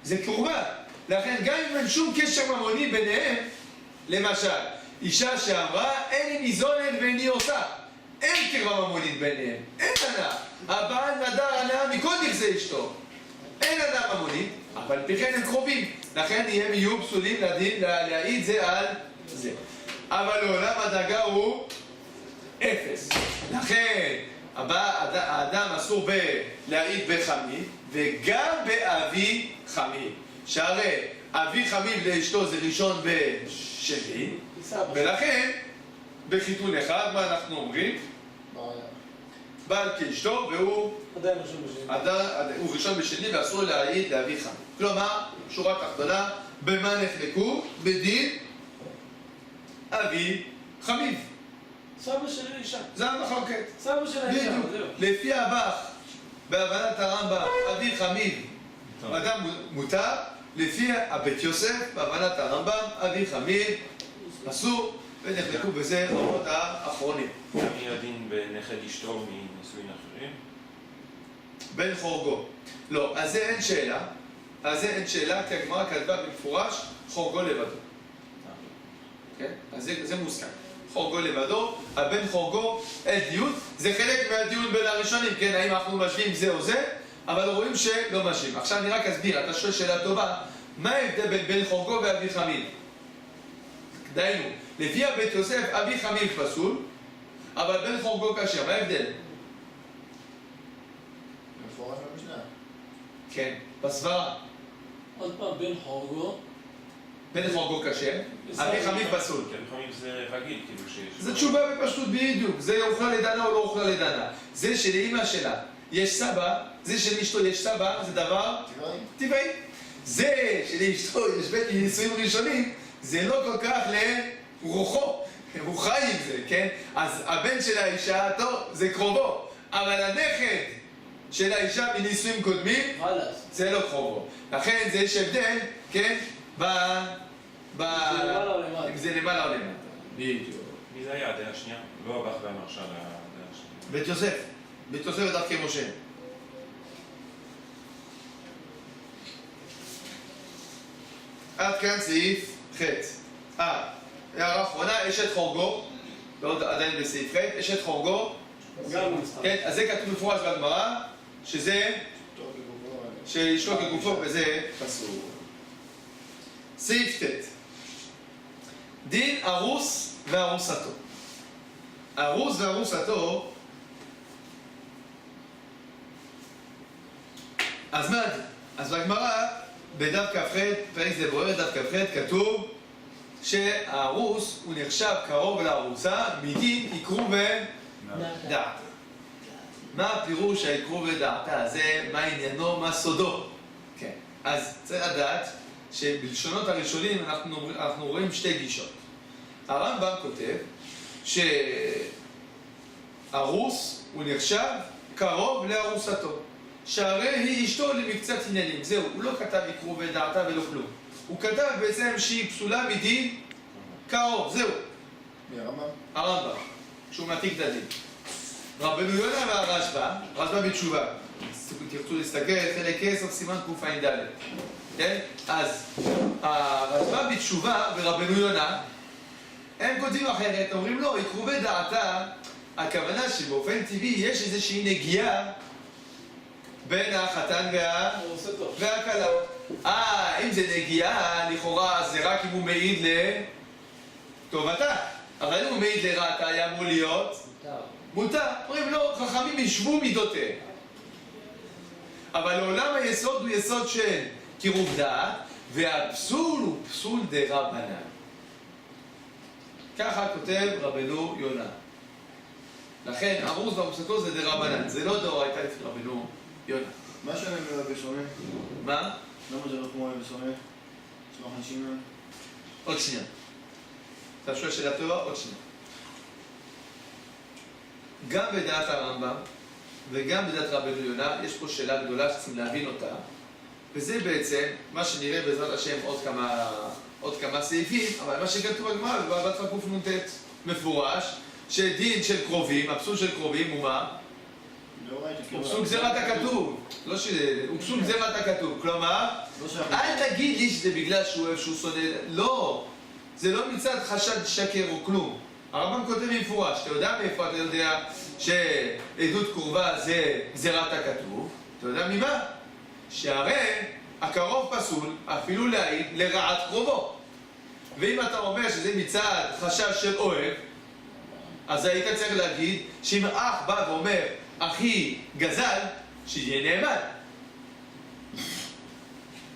זה קורבה. לכן גם אם אין שום קשר ממוני ביניהם, למשל, אישה שאמרה, אין לי ניזונת ואין לי עושה. אין קרבה ממונית ביניהם, אין הנאה. הבעל נדר הנאה מכל נכסי אשתו. אין הנאה ממונית, אבל פי כן הם קרובים. לכן הם יהיו פסולים לדין להעיד זה על זה. אבל לעולם הדאגה הוא אפס. לכן האדם אסור להעיד בחמיב וגם באבי חמיב. שהרי אבי חמיב לאשתו זה ראשון בשני, ולכן בחיתון אחד מה אנחנו אומרים? בעל כאשתו והוא עדיין ראשון בשני. הוא ראשון בשני ואסור להעיד לאבי חמיב. כלומר, שורה תחתונה, במה נחלקו? בדין אבי חמיב. סבא שלי אישה. זה המחלוקת. סבא שלי אישה. בדיוק. לפי הבח, בהבנת הרמב"ם, אבי חמיב, אדם מותר. לפי הבית יוסף, בהבנת הרמב"ם, אבי חמיב, אסור, ונחלקו בזה רבות האחרונים. גם יהיה הדין בנכד אשתו מנישואין אחרים? בן חורגו. לא, אז זה אין שאלה. אז זה אין שאלה, כי הגמרא כתבה במפורש חורגו לבדו. כן? אז זה מוסכם. חורגו לבדו, הבן חורגו, אין דיון. זה חלק מהדיון בין הראשונים, כן? האם אנחנו משווים זה או זה? אבל רואים שלא משווים. עכשיו אני רק אסביר, אתה שואל שאלה טובה. מה ההבדל בין בן חורגו ואבי חמיב? דיינו, לפי הבית יוסף, אבי חמיב פסול, אבל בן חורגו כשר. מה ההבדל? מפורש במשנה. כן, בסברה. עוד פעם, בן חורגו. בן חורגו כשר, אבי חמיב פסול. כי לפעמים זה רגיל, כאילו שיש... זה תשובה בפשטות בדיוק, זה אוכלה לדנה או לא אוכלה לדנה. זה שלאמא שלה יש סבא, זה שלאשתו יש סבא, זה דבר טבעי. זה שלאשתו יש בית נישואים ראשונים, זה לא כל כך לרוחו, הוא חי עם זה, כן? אז הבן של האישה, טוב, זה קרובו, אבל הנכד של האישה מנישואים קודמים, זה לא קרובו. לכן זה יש הבדל, כן? אם זה למעלה או למטה. בדיוק. מי זה היה הדעה השנייה? לא הבח והמרשל, הדעה השנייה. בית יוסף. בית יוסף בדרכי משה. עד כאן סעיף ח'. הערה אחרונה, אשת חורגו, לא עדיין בסעיף ח', אשת חורגו, כן, אז זה כתוב מפורש בגמרא, שזה, שאשתו כגופו וזה פסול. סעיף ט'. דין ארוס וארוסתו. ארוס וארוסתו, אז מה הדין? אז בגמרא, בדף כ"ח, פרק זה בוער, דף כ"ח, כתוב שהארוס הוא נחשב קרוב לארוסה מדין עקרו ודעתה. מה הפירוש העקרו ודעתה? זה מה עניינו, מה סודו. כן. אז צריך לדעת שבלשונות הראשונים אנחנו רואים שתי גישות. הרמב"ם כותב שארוס הוא נחשב קרוב לארוסתו. שהרי היא אשתו למקצת עניינים. זהו, הוא לא כתב יקרו ודעתה ולא כלום. הוא כתב בעצם שהיא פסולה מדין קרוב, זהו. הרמב"ם, שהוא מעתיק את הדין. רבנו יונה והרשב"א בתשובה. תרצו להסתכל, חלק 10, סימן קע"ד. כן? אז הרשב"א בתשובה ורבנו יונה, הם כותבים אחרת, אומרים לו, יקרו ודעתה, הכוונה שבאופן טבעי יש איזושהי נגיעה בין החתן והכלה. אם זה נגיעה, לכאורה זה רק אם הוא מעיד לטובתה. אבל אם הוא מעיד לרעתה, היה אמור להיות מותר. אומרים לו, חכמים ישבו מידותיהם. אבל לעולם היסוד הוא יסוד של קירוב דעת, והפסול הוא פסול דרבנן. ככה כותב רבנו יונה. לכן, ארוז והרוסתו זה דרבנן, זה לא דאורייתא אצל רבנו יונה. מה שונה מרבי שונה? מה? למה זה לא כמו רבי שונה? שמח אנשים... עוד שנייה. אתה שואל שאלה טובה? עוד שנייה. גם בדעת הרמב"ם וגם בדעת רבנו יונה יש פה שאלה גדולה שצריכים להבין אותה, וזה בעצם מה שנראה בעזרת השם עוד כמה סעיפים, אבל מה שכתוב בגמרא בבבא בתרא קנ"ט מפורש, שדין של קרובים, הפסול של קרובים הוא מה? הוא פסול גזירת הכתוב. לא שזה, הוא פסול גזירת הכתוב. כלומר, אל תגיד לי שזה בגלל שהוא אוהב שהוא שונא. לא, זה לא מצד חשד שקר או כלום. הרמב"ם כותב במפורש, אתה יודע מאיפה אתה יודע שעדות קרובה זה גזירת הכתוב? אתה יודע ממה? שהרי הקרוב פסול אפילו להעיד לרעת קרובו. ואם אתה אומר שזה מצד חשש של אוהב, אז היית צריך להגיד שאם אח בא ואומר אחי גזל, שיהיה נאמן.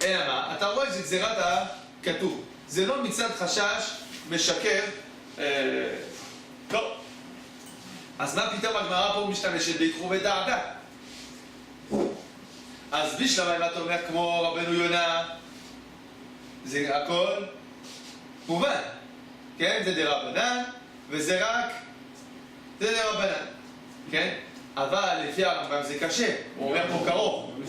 אלא מה? אתה רואה שזה גזירת הכתוב. זה לא מצד חשש משקר. לא. אז מה פתאום הגמרא פה משתמשת ביקרו ודעתה? אז בשלמה אם אתה אומר כמו רבנו יונה, זה הכל מובן. כן? זה דרבנן, וזה רק זה דרבנן. כן? אבל לפי הרמב"ם זה קשה, הוא אומר פה קרוב.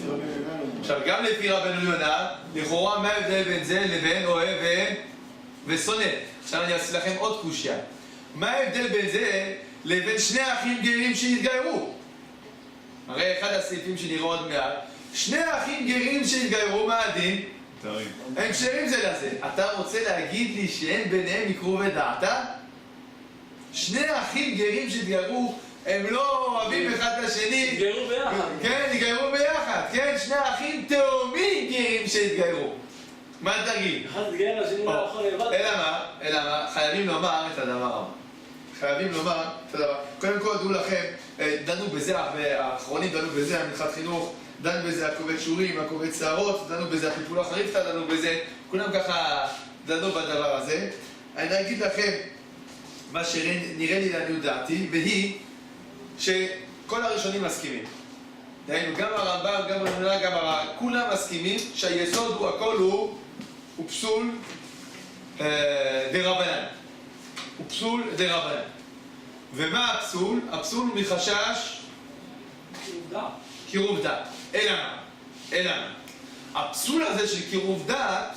עכשיו גם לפי רבנו יונה, לכאורה מה ההבדל בין זה לבין אוהב ושונא? עכשיו אני אעשה לכם עוד קושיה. מה ההבדל בין זה לבין שני אחים גרים שהתגיירו? הרי אחד הסעיפים שנראה עוד מעט, שני אחים גרים שהתגיירו, מה הדין? הם כשרים זה לזה. אתה רוצה להגיד לי שאין ביניהם יקרו ודעתה? שני אחים גרים שהתגיירו, הם לא אוהבים אחד את השני. התגיירו ביחד. כן, התגיירו ביחד. כן, שני אחים תאומים גרים שהתגיירו. מה תגיד? אחד התגייר, השני לא יכול לבד. אלא מה? חייבים לומר את הדבר הבא. חייבים לומר את הדבר. קודם כל, דעו לכם, דנו בזה, האחרונים דנו בזה, המנחת חינוך, דנו בזה הקובץ שורים, הקובץ שערות, דנו בזה החיפול החריפתא, דנו בזה, כולם ככה דנו בדבר הזה. אני אגיד לכם מה שנראה לי לעניות דעתי, והיא שכל הראשונים מסכימים. דהיינו, גם הרמב"ם, גם הרמב"ם, גם כולם מסכימים שהיסוד הוא, הכל הוא פסול דרבנן. הוא פסול דרבנן. ומה הפסול? הפסול הוא מחשש קירוב דעת. אלא מה? הפסול הזה של קירוב דעת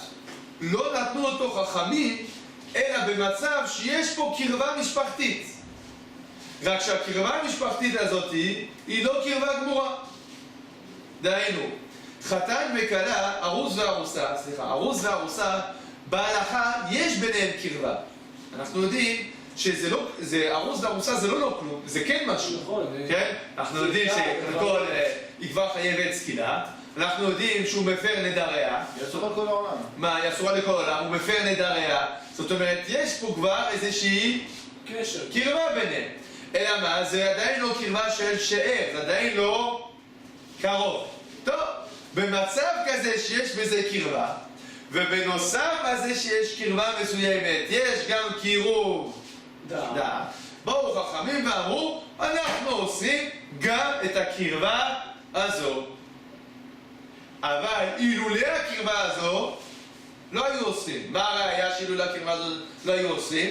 לא נתנו אותו חכמים אלא במצב שיש פה קרבה משפחתית. רק שהקרבה המשפחתית הזאת היא לא קרבה גמורה. דהיינו, חתן וכלה, ארוז וארוסה, בהלכה יש ביניהם קרבה. אנחנו יודעים שזה לא, ארוז וארוסה זה לא כלום, זה כן משהו. נכון. כן? אנחנו יודעים שכל היא כבר חייבת סקילה. אנחנו יודעים שהוא מפר נדריה. היא אסורה לכל העולם. מה, היא אסורה לכל העולם, הוא מפר נדריה. זאת אומרת, יש פה כבר איזושהי קשר. קרבה ביניהם. אלא מה? זה עדיין לא קרבה של שאר, זה עדיין לא קרוב. טוב, במצב כזה שיש בזה קרבה, ובנוסף לזה שיש קרבה מסוימת, יש גם קירוב דעת. באו חכמים ואמרו, אנחנו עושים גם את הקרבה הזו. אבל אילולי הקרבה הזו לא היו עושים. מה הראיה שאילולי הקרבה הזו לא היו עושים?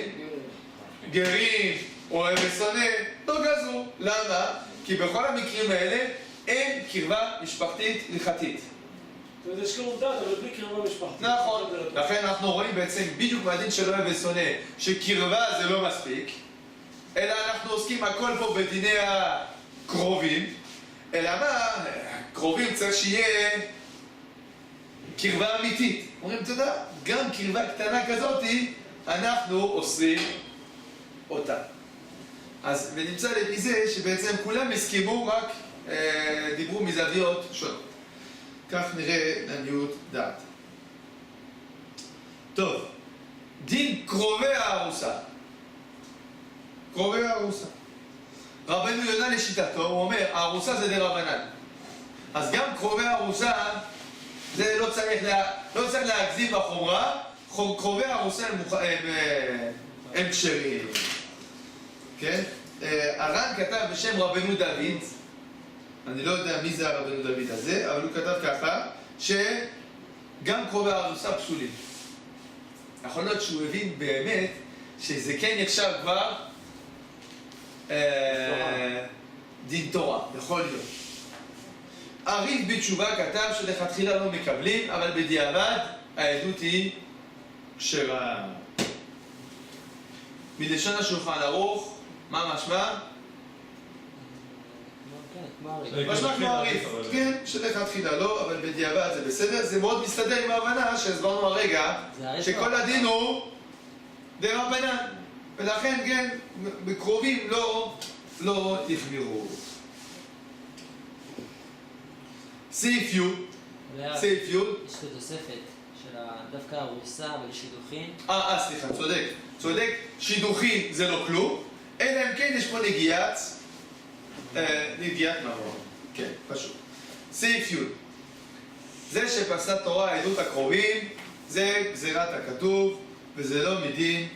גרים, אוהב ושונא, לא גזרו. למה? כי בכל המקרים האלה אין קרבה משפחתית הלכתית. זאת אומרת, יש שלום דת, אבל בלי קרבה משפחתית. נכון, לכן אנחנו רואים בעצם בדיוק מהדין של אוהב ושונא, שקרבה זה לא מספיק, אלא אנחנו עוסקים הכל פה בדיני הקרובים, אלא מה? קרובים צריך שיהיה קרבה אמיתית. אומרים, אתה יודע, גם קרבה קטנה כזאתי, אנחנו אוסרים אותה. אז ונמצא לפי זה שבעצם כולם הסכימו, רק דיברו מזוויות שונות. כך נראה לעניות דעת. טוב, דין קרובי הארוסה. קרובי הארוסה. רבנו יונה לשיטתו, הוא אומר, הארוסה זה דרבנן. אז גם קרובי הארוסה, זה לא צריך להגזים בחומרה, קרובי הארוסה הם כשרים. כן? הר"ן כתב בשם רבנו דוד, אני לא יודע מי זה הרבנו דוד הזה, אבל הוא כתב ככה, שגם קרובי הארוסה פסולים. יכול להיות שהוא הבין באמת שזה כן נחשב כבר דין תורה, יכול להיות. הרי"ף בתשובה כתב שלכתחילה לא מקבלים, אבל בדיעבד העדות היא כשרה. מלשון השולחן ערוך, מה משמע? משמע כמו הרי"ף, כן, שלכתחילה לא, אבל בדיעבד זה בסדר. זה מאוד מסתדר עם ההבנה שהסברנו הרגע, שכל הדין הוא דרבנן, ולכן כן, בקרובים לא יחמירו. סעיף י', סעיף י', יש את התוספת של דווקא ארוסה ולשידוכים. סליחה, צודק, שידוכים זה לא כלום, אלא אם כן יש פה נגיעת ממון. כן, פשוט. סעיף י', זה שפסלה תורה עדות הקרובים, זה גזירת הכתוב, וזה לא מדין,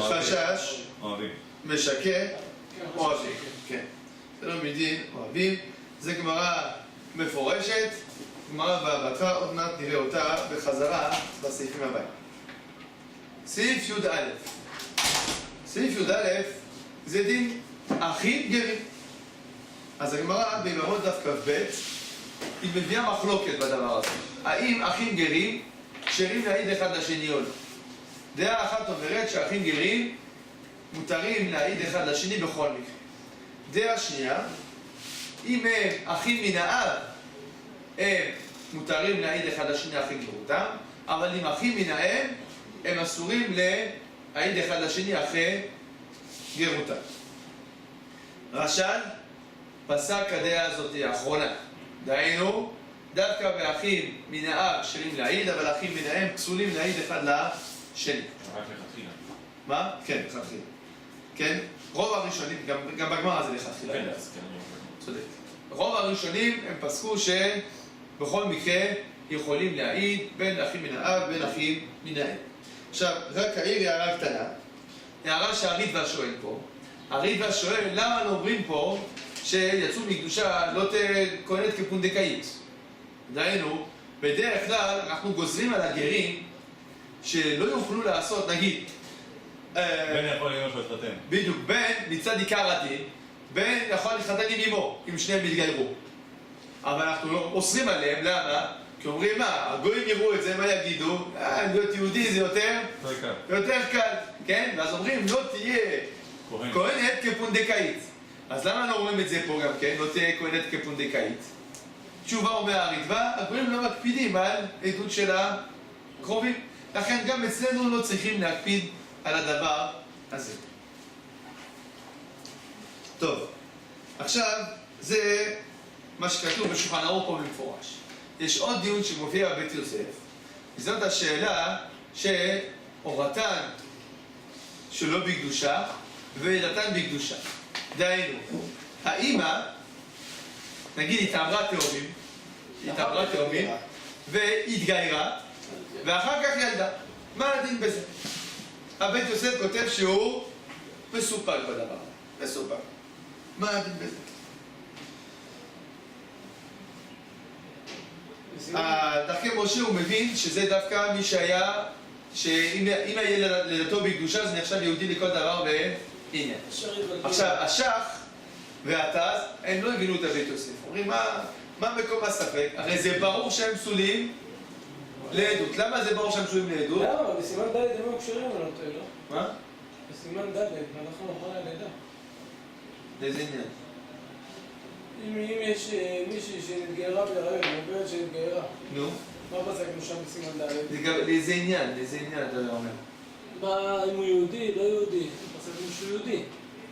חשש, משקר, אוהבים. כן, זה לא מדין אוהבים. זה גמרא מפורשת, גמרא בבתרא, עוד מעט נראה אותה בחזרה בסעיפים הבאים. סעיף י"א. סעיף י"א זה דין אחים גרים. אז הגמרא בימות דף כ"ב היא מביאה מחלוקת בדבר הזה. האם אחים גרים כשרים להעיד אחד לשני או לא? דעה אחת אומרת שאחים גרים מותרים להעיד אחד לשני בכל מקרה. דעה שנייה, אם הם אחים מן האב, הם מותרים להעיד אחד לשני אחרי גרותם, אבל אם אחים מן האם, הם אסורים להעיד אחד לשני אחרי גרותם. רש"ן פסק הדעה הזאת האחרונה. דהיינו, דווקא באחים מן האב כשרים להעיד, אבל אחים מן האם פסולים להעיד אחד לשני. רק לכתחילה. מה? כן, לכתחילה. כן? רוב הראשונים, גם בגמרא זה לכתחילה. כן, אז כן. צודק. רוב הראשונים הם פסקו שבכל מקרה יכולים להעיד בין אחים מן האב, בין אחים מן האם. עכשיו, רק העיר הערה קטנה. הערה שהריטב"א שואל פה. הריטב"א שואל למה לא אומרים פה שיצאו מקדושה לא כהנת כפונדקאית. דהיינו, בדרך כלל אנחנו גוזרים על הגרים שלא יוכלו לעשות, נגיד, בן יכול להיות להתחתן. בדיוק, בן מצד עיקר הדין, בן יכול להתחתן עם אמו, אם שניהם יתגיירו. אבל אנחנו לא אוסרים עליהם, למה? כי אומרים מה, הגויים יראו את זה, מה יגידו? להיות יהודי זה יותר קל, כן? ואז אומרים, לא תהיה כהנת כפונדקאית. אז למה לא אומרים את זה פה גם כן, לא תהיה כהנת כפונדקאית? תשובה אומר הריטב"א, הגויים לא מקפידים על עדות של הקרובים. לכן גם אצלנו לא צריכים להקפיד על הדבר הזה. טוב, עכשיו זה מה שכתוב בשולחן ערוך פה במפורש. יש עוד דיון שמופיע בבית יוסף, וזאת השאלה שאורתן שלא בקדושה ולידתן בקדושה. דהיינו, האמא, נגיד התעברה תאומים, והתגיירה, ואחר כך ילדה. מה הדין בזה? הבית יוסף כותב שהוא מסופק בדבר. מסופק. מה הדין בזה? דרכי משה הוא מבין שזה דווקא מי שהיה, שאם היה לידתו בקדושה זה נחשב יהודי לכל דבר עניין. שריף על עכשיו, השח והטז, הם לא הבינו את הבית יוסף. אומרים, מה מקום הספק? הרי זה ברור שהם פסולים לעדות. למה זה ברור שהם פסולים לעדות? למה? בסימן ד' הם היו קשרים על אותו, לא? מה? בסימן ד', אנחנו נוכל הלידה. לאיזה עניין? אם יש מישהי שנתגיירה בהיריון, עוברת שנתגיירה, נו? מה פסקנו שם בסימן ד'? לאיזה עניין? לאיזה עניין אתה אומר? מה, אם הוא יהודי, לא יהודי? פסקנו שהוא יהודי.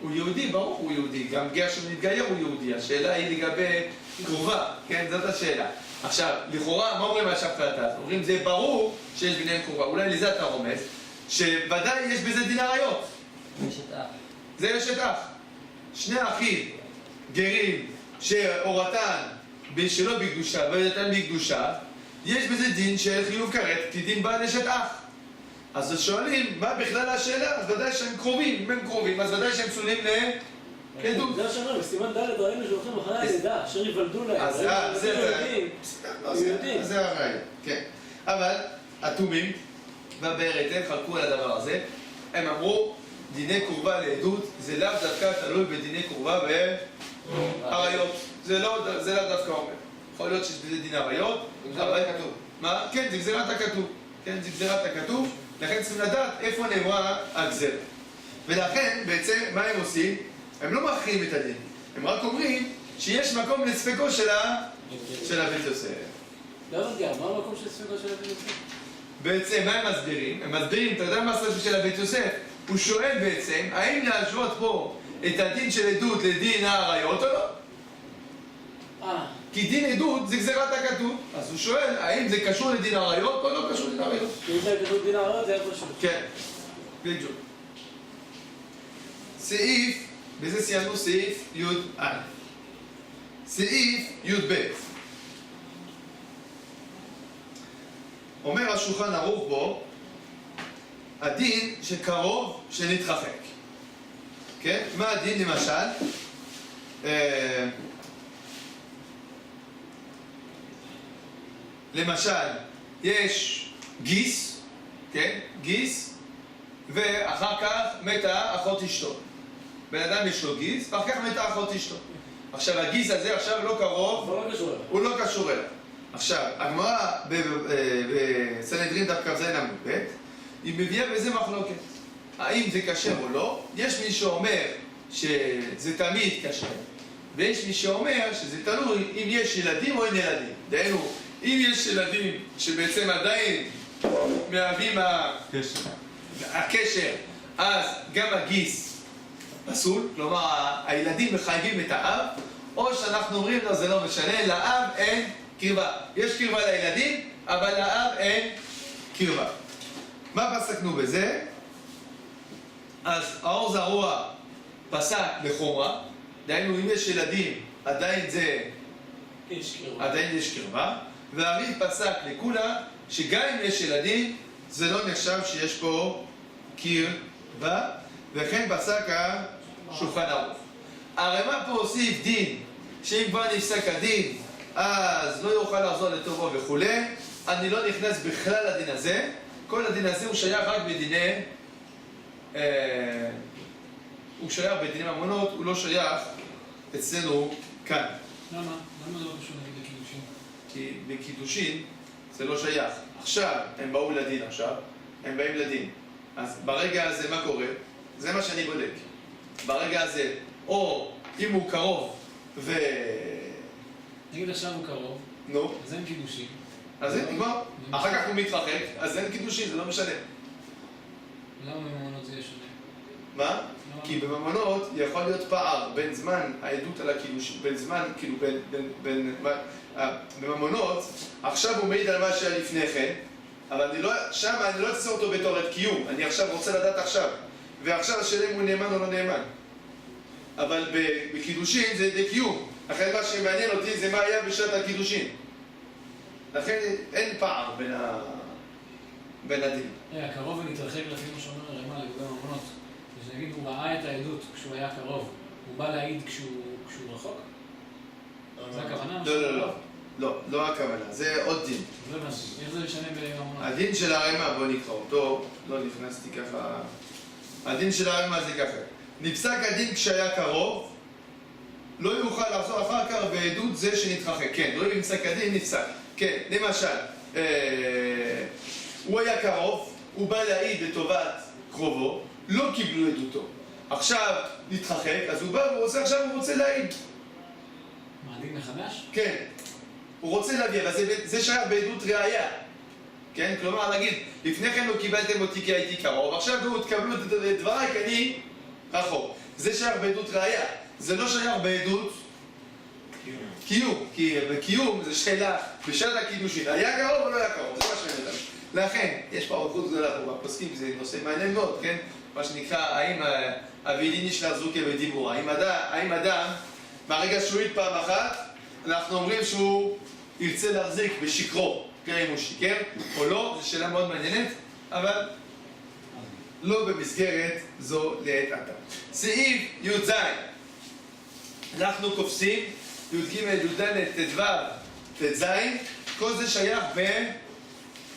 הוא יהודי, ברור הוא יהודי. גם גר שמתגייר הוא יהודי. השאלה היא לגבי קרובה, כן? זאת השאלה. עכשיו, לכאורה, מה אומרים על השח והטז? אומרים, זה ברור שיש ביניהם קרובה. אולי לזה אתה רומז, שוודאי יש בזה דין עריות. אשת אח. זה אשת אח. שני אחים גרים שהורתן שלא בקדושה והורתן בקדושה, יש בזה דין של חיוב כרת כדין בעל אשת אח. אז שואלים, מה בכלל השאלה? אז ודאי שהם קרובים. אם הם קרובים, אז ודאי שהם פסולים לעדות. זה השנה, בסימן ד' ראינו שהולכים אחרי הלידה, אשר יוולדו להם. אז זה הרעיון, כן. אבל התומים והבארתם חלקו על הדבר הזה. הם אמרו, דיני קרובה לעדות זה לאו דווקא תלוי בדיני קרובה ועריות. זה לאו דווקא אומר. יכול להיות שיש בזה דין עריות. גזירת הכתוב. מה? כן, זה גזירת הכתוב. כן, זה גזירת הכתוב. לכן צריכים לדעת איפה נאמרה הגזירה. ולכן, בעצם, מה הם עושים? הם לא מכריעים את הדין. הם רק אומרים שיש מקום לספקו של הבית יוסף. לא הבנתי, מה המקום של ספקו של הבית יוסף? בעצם, מה הם מסבירים? הם מסבירים, אתה יודע מה הספק של הבית יוסף? הוא שואל בעצם, האם להשוות פה את הדין של עדות לדין העריות או לא? כי דין עדות זה גזירת הכתוב. אז הוא שואל, האם זה קשור לדין העריות או לא קשור לדין העריות? כי אם זה כתוב דין העריות זה היה פשוט. כן, בדיוק. סעיף, בזה סיימנו סעיף י"א. סעיף י"ב. אומר השולחן ערוך בו, הדין שקרוב שנתרחק. כן? מה הדין למשל? למשל, יש גיס, כן? גיס, ואחר כך מתה אחות אשתו. בן אדם יש לו גיס, ואחר כך מתה אחות אשתו. עכשיו, הגיס הזה עכשיו לא קרוב, הוא לא קשור אליו. עכשיו, הגמרא בסנהדרין דף כ"ז עמוד ב', היא מביאה בזה מחלוקת. האם זה כשר או לא? יש מי שאומר שזה תמיד כשר, ויש מי שאומר שזה תלוי אם יש ילדים או אין ילדים. דהיינו, אם יש ילדים שבעצם עדיין מהווים הקשר, אז גם הגיס פסול, כלומר הילדים מחייבים את האב, או שאנחנו אומרים לו זה לא משנה, לאב אין קרבה. יש קרבה לילדים, אבל לאב אין קרבה. מה פסקנו בזה? אז האור זרוע פסק לחומרה, דהיינו אם יש ילדים עדיין זה עדיין יש קרבה, והרי"ף פסק לכולה שגם אם יש ילדים זה לא נחשב שיש פה קרבה, וכן פסק השולחן ערוך. הרמ"א פה הוסיף דין שאם כבר נפסק הדין אז לא יוכל לחזור לטובו וכולי. אני לא נכנס בכלל לדין הזה. כל הדין הזה הוא שייך רק בדיני הוא שייך בדיני ממונות, הוא לא שייך אצלנו כאן. למה? למה זה לא קשור נגיד לקידושין? כי בקידושין זה לא שייך. עכשיו הם באו לדין עכשיו, הם באים לדין. אז ברגע הזה מה קורה? זה מה שאני בודק. ברגע הזה, או אם הוא קרוב ו... נגיד עכשיו הוא קרוב, נו, אז אין קידושין. אז זה נגמר. אחר כך הוא מתרחק, אז אין קידושין, זה לא משנה. למה בממונות זה יהיה שונה? מה? כי בממונות יכול להיות פער בין זמן העדות על הקידושין, בין זמן, כאילו בממונות, עכשיו הוא מעיד על מה שהיה לפני כן, אבל שם אני לא אצא אותו בתור את קיום, אני עכשיו רוצה לדעת עכשיו, ועכשיו השאלה אם הוא נאמן או לא נאמן. אבל בקידושין זה קיום, לכן מה שמעניין אותי זה מה היה בשעת הקידושין. לכן אין פער בין הדין. הקרוב ונתרחק לפי מה שאומר הרמ"א לגבי ממונות. שנגיד הוא ראה את העדות כשהוא היה קרוב, הוא בא להעיד כשהוא רחוק? זה הכוונה? לא הכוונה, זה עוד דין. לא הבנתי, איך זה משנה בממונות? הדין של הרמ"א, בוא נקרא אותו, לא נכנסתי ככה. הדין של הרמ"א זה ככה. נפסק הדין כשהיה קרוב, לא יוכל לחזור אחר כך בעדות זה שנתרחק. כן, לא יהיה פסק הדין, נפסק. כן, למשל, הוא היה קרוב, הוא בא להעיד לטובת קרובו, לא קיבלו עדותו. עכשיו נתרחק, אז הוא בא הוא רוצה להעיד. מעדים מחדש? כן, הוא רוצה להביא, אבל זה שייך בעדות ראייה. כן, כלומר להגיד, לפני כן לא קיבלתם אותי כי הייתי קרוב, עכשיו לא תקבלו את דבריי כי אני רחוק. זה שייך בעדות ראייה, זה לא שייך בעדות קיום, כי בקיום זה שאלה בשעת הקידושין, היה קרוב או לא היה קרוב, זה מה שאני מדבר. לכן, יש פה ארוחות גדולה פה בפוסקים, זה נושא מעניין מאוד, כן? מה שנקרא, האם אבידין נשלח זוקה בדיבור, האם אדם, מהרגע שהוא העיד פעם אחת, אנחנו אומרים שהוא ירצה להחזיק בשקרו, כן, אם הוא שיקר או לא, זו שאלה מאוד מעניינת, אבל לא במסגרת זו לעת עתה. סעיף י"ז, אנחנו קופסים י"ג, י"ד, ט"ו, ט"ז, כל זה שייך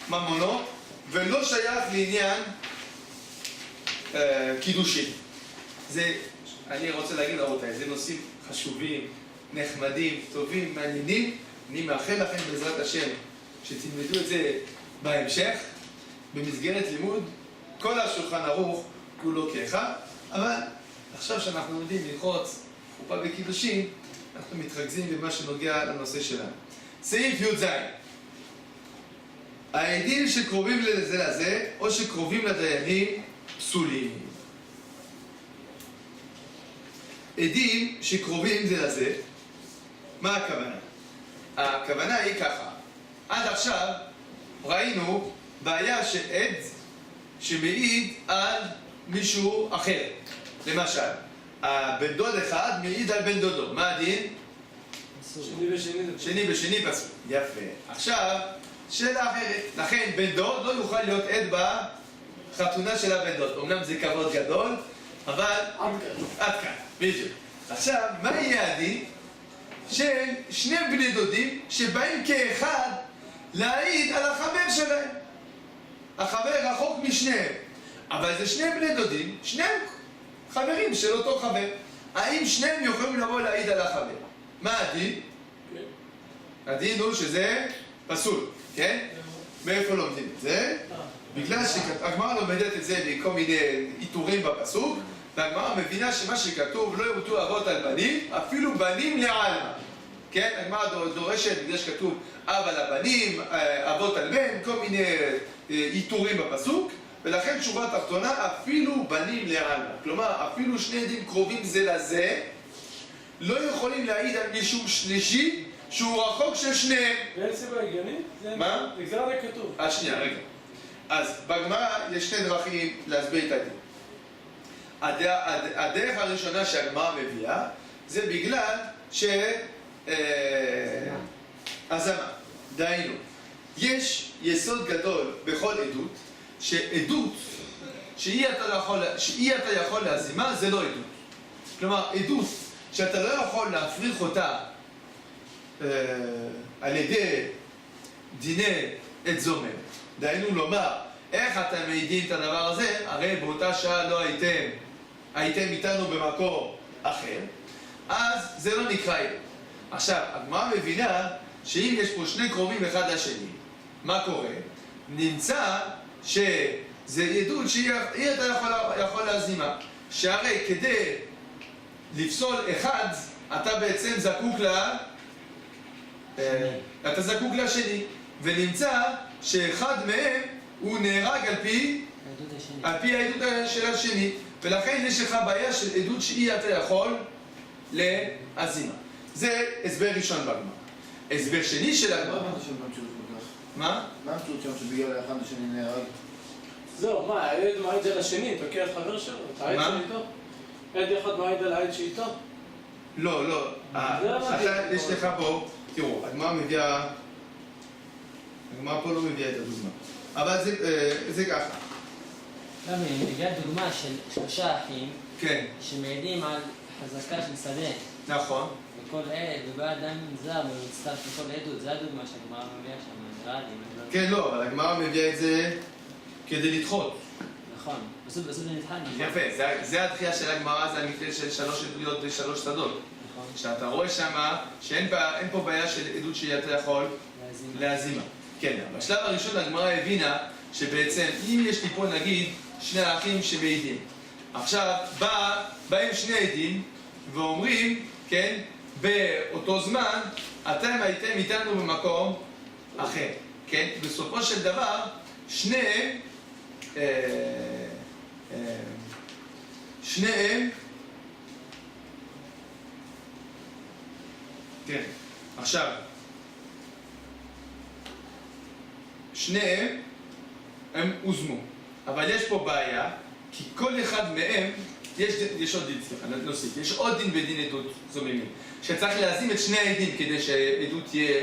בממונות ולא שייך לעניין קידושין. זה, אני רוצה להגיד רבותיי, זה נושאים חשובים, נחמדים, טובים, מעניינים. אני מאחל לכם בעזרת השם שתלמדו את זה בהמשך, במסגרת לימוד כל השולחן ערוך כולו כאחד, אבל עכשיו שאנחנו יודעים ללחוץ חופה וקידושין, אנחנו מתרכזים במה שנוגע לנושא שלנו. סעיף י"ז, העדים שקרובים לזה לזה או שקרובים לדיינים פסולים. עדים שקרובים זה לזה, מה הכוונה? הכוונה היא ככה, עד עכשיו ראינו בעיה שעד שמעיד על מישהו אחר. למשל, הבן דוד אחד מעיד על בן דודו, מה הדין? שני בשני פסול. יפה. עכשיו, שאלה אחרת, לכן בן דוד לא יוכל להיות עד בחתונה של הבן דוד. אמנם זה כבוד גדול, אבל עד כאן, בדיוק. עכשיו, מה יהיה הדין? של שני בני דודים שבאים כאחד להעיד על החבר שלהם. החבר רחוק משניהם, אבל זה שני בני דודים, שניהם חברים של אותו חבר. האם שניהם יכולים לבוא להעיד על החבר? מה הדין? הדין הוא שזה פסול, כן? מאיפה לומדים את זה? בגלל שהגמרא לומדת את זה מכל מיני עיטורים בפסוק, והגמרא מבינה שמה שכתוב לא ימותו אבות על בנים, אפילו בנים לעלמא. כן? הגמרא דורשת, בגלל שכתוב אב על הבנים, אבות על בן, כל מיני עיטורים בפסוק, ולכן תשובה תחתונה, אפילו בנים לעלמא. כלומר, אפילו שני עדים קרובים זה לזה, לא יכולים להעיד על מישהו שלישי שהוא רחוק של שניהם. ואין סיבה הגיונית? מה? זה הרי כתוב. שנייה, רגע. אז בגמרא יש שני דרכים להסביר את הדין. הדרך הראשונה שהגמרא מביאה זה בגלל הזמה. דהיינו, יש יסוד גדול בכל עדות, שעדות שאי אתה יכול להזימה זה לא עדות. כלומר, עדות שאתה לא יכול להפריך אותה על ידי דיני עת זומם. דהיינו לומר, איך אתם מעידים את הדבר הזה? הרי באותה שעה לא הייתם איתנו במקום אחר, אז זה לא נקרא עדות. עכשיו, הגמרא מבינה שאם יש פה שני קרובים אחד לשני, מה קורה? נמצא שזה עדות שאי אתה יכול להזימה. שהרי כדי לפסול אחד, אתה בעצם זקוק לשני, ונמצא שאחד מהם הוא נהרג על פי העדות של השני, ולכן יש לך בעיה של עדות שאי אתה יכול להזימה. זה הסבר ראשון בגמרא. הסבר שני של הגמרא. מה? מה המציאות שם שבגלל האחד השני נהרג? זהו, מה, העד מעיד על השני, תוקע את חבר שלו, את העד שאיתו? עד אחד מעיד על העד שאיתו? לא, לא. יש לך פה, תראו, הגמרא פה לא מביאה את הדוגמה. אבל זה ככה. גם היא מביאה דוגמה של 3 אחים כן. שמעידים על חזקה של שדה. נכון. וכל עד, ובא אדם זר ומצטרף לכל עדות, זה הדוגמה שהגמרא מביאה שם, נראה לי. כן, לא, אבל הגמרא מביאה את זה כדי לדחות. נכון. בסוף זה נדחה, נכון. יפה, זה התחייה של הגמרא, זה המקרה של 3 עדויות ו3 שדות. נכון. שאתה רואה שמה שאין פה בעיה של עדות שאתה יכול להזימה. כן, בשלב הראשון הגמרא הבינה שבעצם אם יש לי פה נגיד שני אחים שמעידים. עכשיו באים שני עדים ואומרים, כן, באותו זמן אתם הייתם איתנו במקום אחר. כן, בסופו של דבר שניהם כן, עכשיו שניהם הם הוזמו, אבל יש פה בעיה כי כל אחד מהם יש עוד דין, סליחה, נוסיף, יש עוד דין ודין עדות זוממים שצריך להזים את שני העדים כדי שהעדות תהיה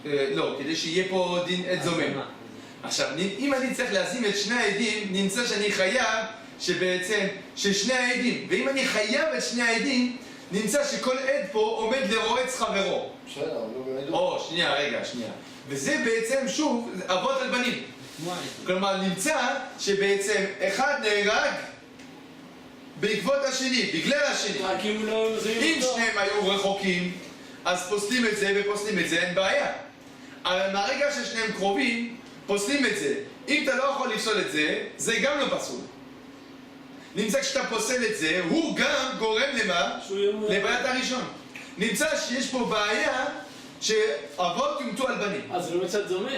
לא, כדי שיהיה פה דין עד זומם. עכשיו, אם אני צריך להזים את שני העדים, נמצא שאני חייב שבעצם, ששני העדים, ואם אני חייב את שני העדים, נמצא שכל עד פה עומד לרועץ חברו. בסדר, לא בעדות. או, שנייה, וזה בעצם, שוב, אבות על בנים. כלומר, נמצא שבעצם אחד נהרג בעקבות השני, בגלל השני. רק אם לא מזהים אם אותו. שניהם היו רחוקים, אז פוסלים את זה ופוסלים את זה, אין בעיה. אבל מהרגע ששניהם קרובים, פוסלים את זה. אם אתה לא יכול לפסול את זה, זה גם לא פסול. נמצא כשאתה פוסל את זה, הוא גם גורם למה? לבעיית הראשון. נמצא שיש פה בעיה שאבות יומתו על בנים. אז זה לא מצד זומה.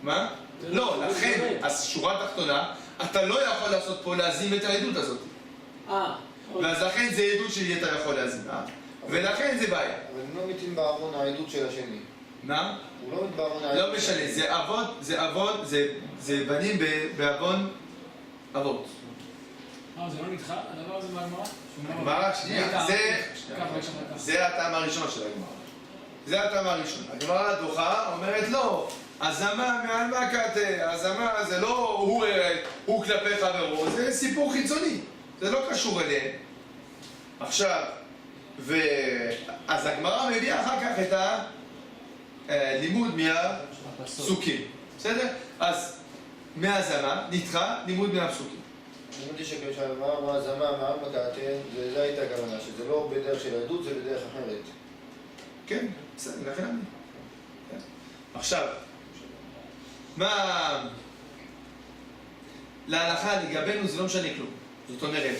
מה? לא, לכן, אז שורה תחתונה, אתה לא יכול לעשות פה להזים את העדות הזאת. ואז לכן זה עדות שאתה יכול להזים, ולכן זה בעיה. אבל הם לא מתים בארון העדות של השני. מה? הוא לא מת בארון העדות. לא משנה, זה בנים בעוון אבות. זה לא נדחה? הדבר הזה מהגמרא? הגמרא, שנייה, זה הטעם הראשון של הגמרא. זה הטעם הראשון. הגמרא דוחה, אומרת לא, הזמה מעל מה קטע, הזמה זה לא הוא כלפי חברו, זה סיפור חיצוני, זה לא קשור אליהם. עכשיו, אז הגמרא מביאה אחר כך את הלימוד מהפסוקים, בסדר? אז מהזמה נדחה לימוד מהפסוקים. אני אמרתי שכשהגמרא אמרה זמה מעל מקעתן, זה הייתה הכוונה, שזה לא בדרך של עדות, זה בדרך אחרת. כן, בסדר, לכן אני. עכשיו, מה... להלכה לגבינו זה לא משנה כלום. זאת אומרת,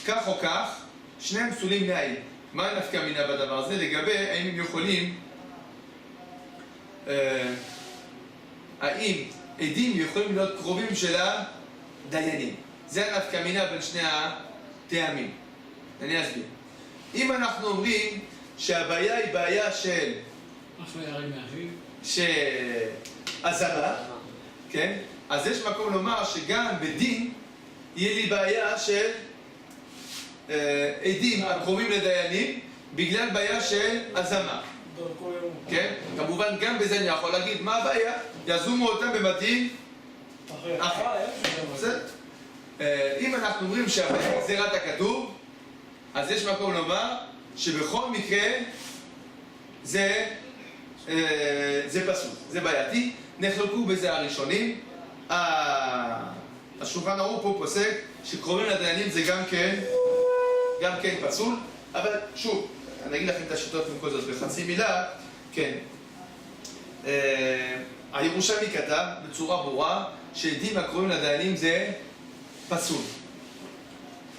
כך או כך, שניהם פסולים להעיד. מה נפקא מינה בדבר הזה? לגבי האם הם יכולים... האם עדים יכולים להיות קרובים של הדיינים. זה נפקא מינה בין שני הטעמים. אני אסביר. אם אנחנו אומרים שהבעיה היא בעיה של... אחלה ירד מאחיו. שהזמה, כן? אז יש מקום לומר שגם בדין יהיה לי בעיה של עדים הקרובים לדיינים בגלל בעיה של הזמה. כן? כמובן גם בזה אני יכול להגיד מה הבעיה? יזומו אותם בבתים אחר. אם אנחנו אומרים שהבעיה היא גזירת הכתוב, אז יש מקום לומר שבכל מקרה זה פסול, זה בעייתי. נחלקו בזה הראשונים. השולחן ערוך פה פוסק שקרובים לדיינים זה גם כן פסול, אבל שוב, אני אגיד לכם את השיטות עם כל זאת בחצי מילה. כן, הירושלמי כתב בצורה ברורה שעדים הקרובים לדיינים זה פסול,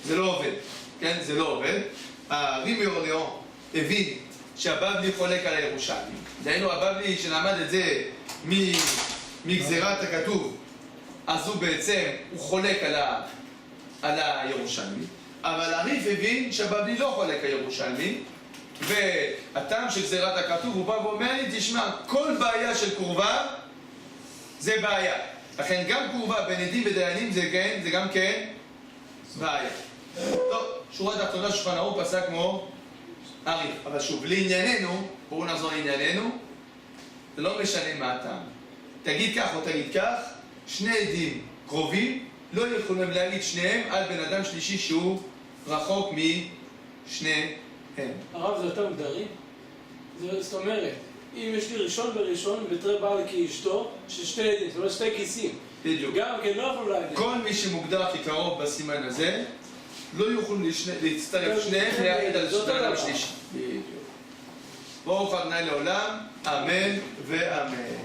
זה לא עובד, כן? זה לא עובד. רימי אורליאון הבין שהבבלי חולק על הירושלמי, דהיינו הבבלי שלמד את זה מגזירת הכתוב, אז הוא בעצם חולק על הירושלמי, אבל הריף הבין שהבבלי לא חולק על הירושלמי, והטעם של גזירת הכתוב הוא בא ואומר לי, תשמע, כל בעיה של קורבה זה בעיה, לכן גם קורבה בין עדים ודיינים זה גם כן בעיה. טוב, שורה תחתונה שולחן ערוך פסק כמו הריף, אבל שוב, לענייננו, בואו נחזור לענייננו, זה לא משנה מה הטעם. תגיד כך או תגיד כך, שני עדים קרובים לא יכולים להגיד שניהם על בן אדם שלישי שהוא רחוק משניהם. הרב, זה יותר מגדרי? זאת אומרת, אם יש לי ראשון בראשון ותראה בעל כאשתו, ששתי עדים, זאת אומרת שתי כיסים. בדיוק. גם כן לא יכלו להעיד. כל מי שמוגדר כקרוב בסימן הזה, לא יוכלו להצטרף שניהם להעיד על זאת בן אדם הדבר. שלישי. בדיוק. ברוך ה' לעולם, אמן ואמן.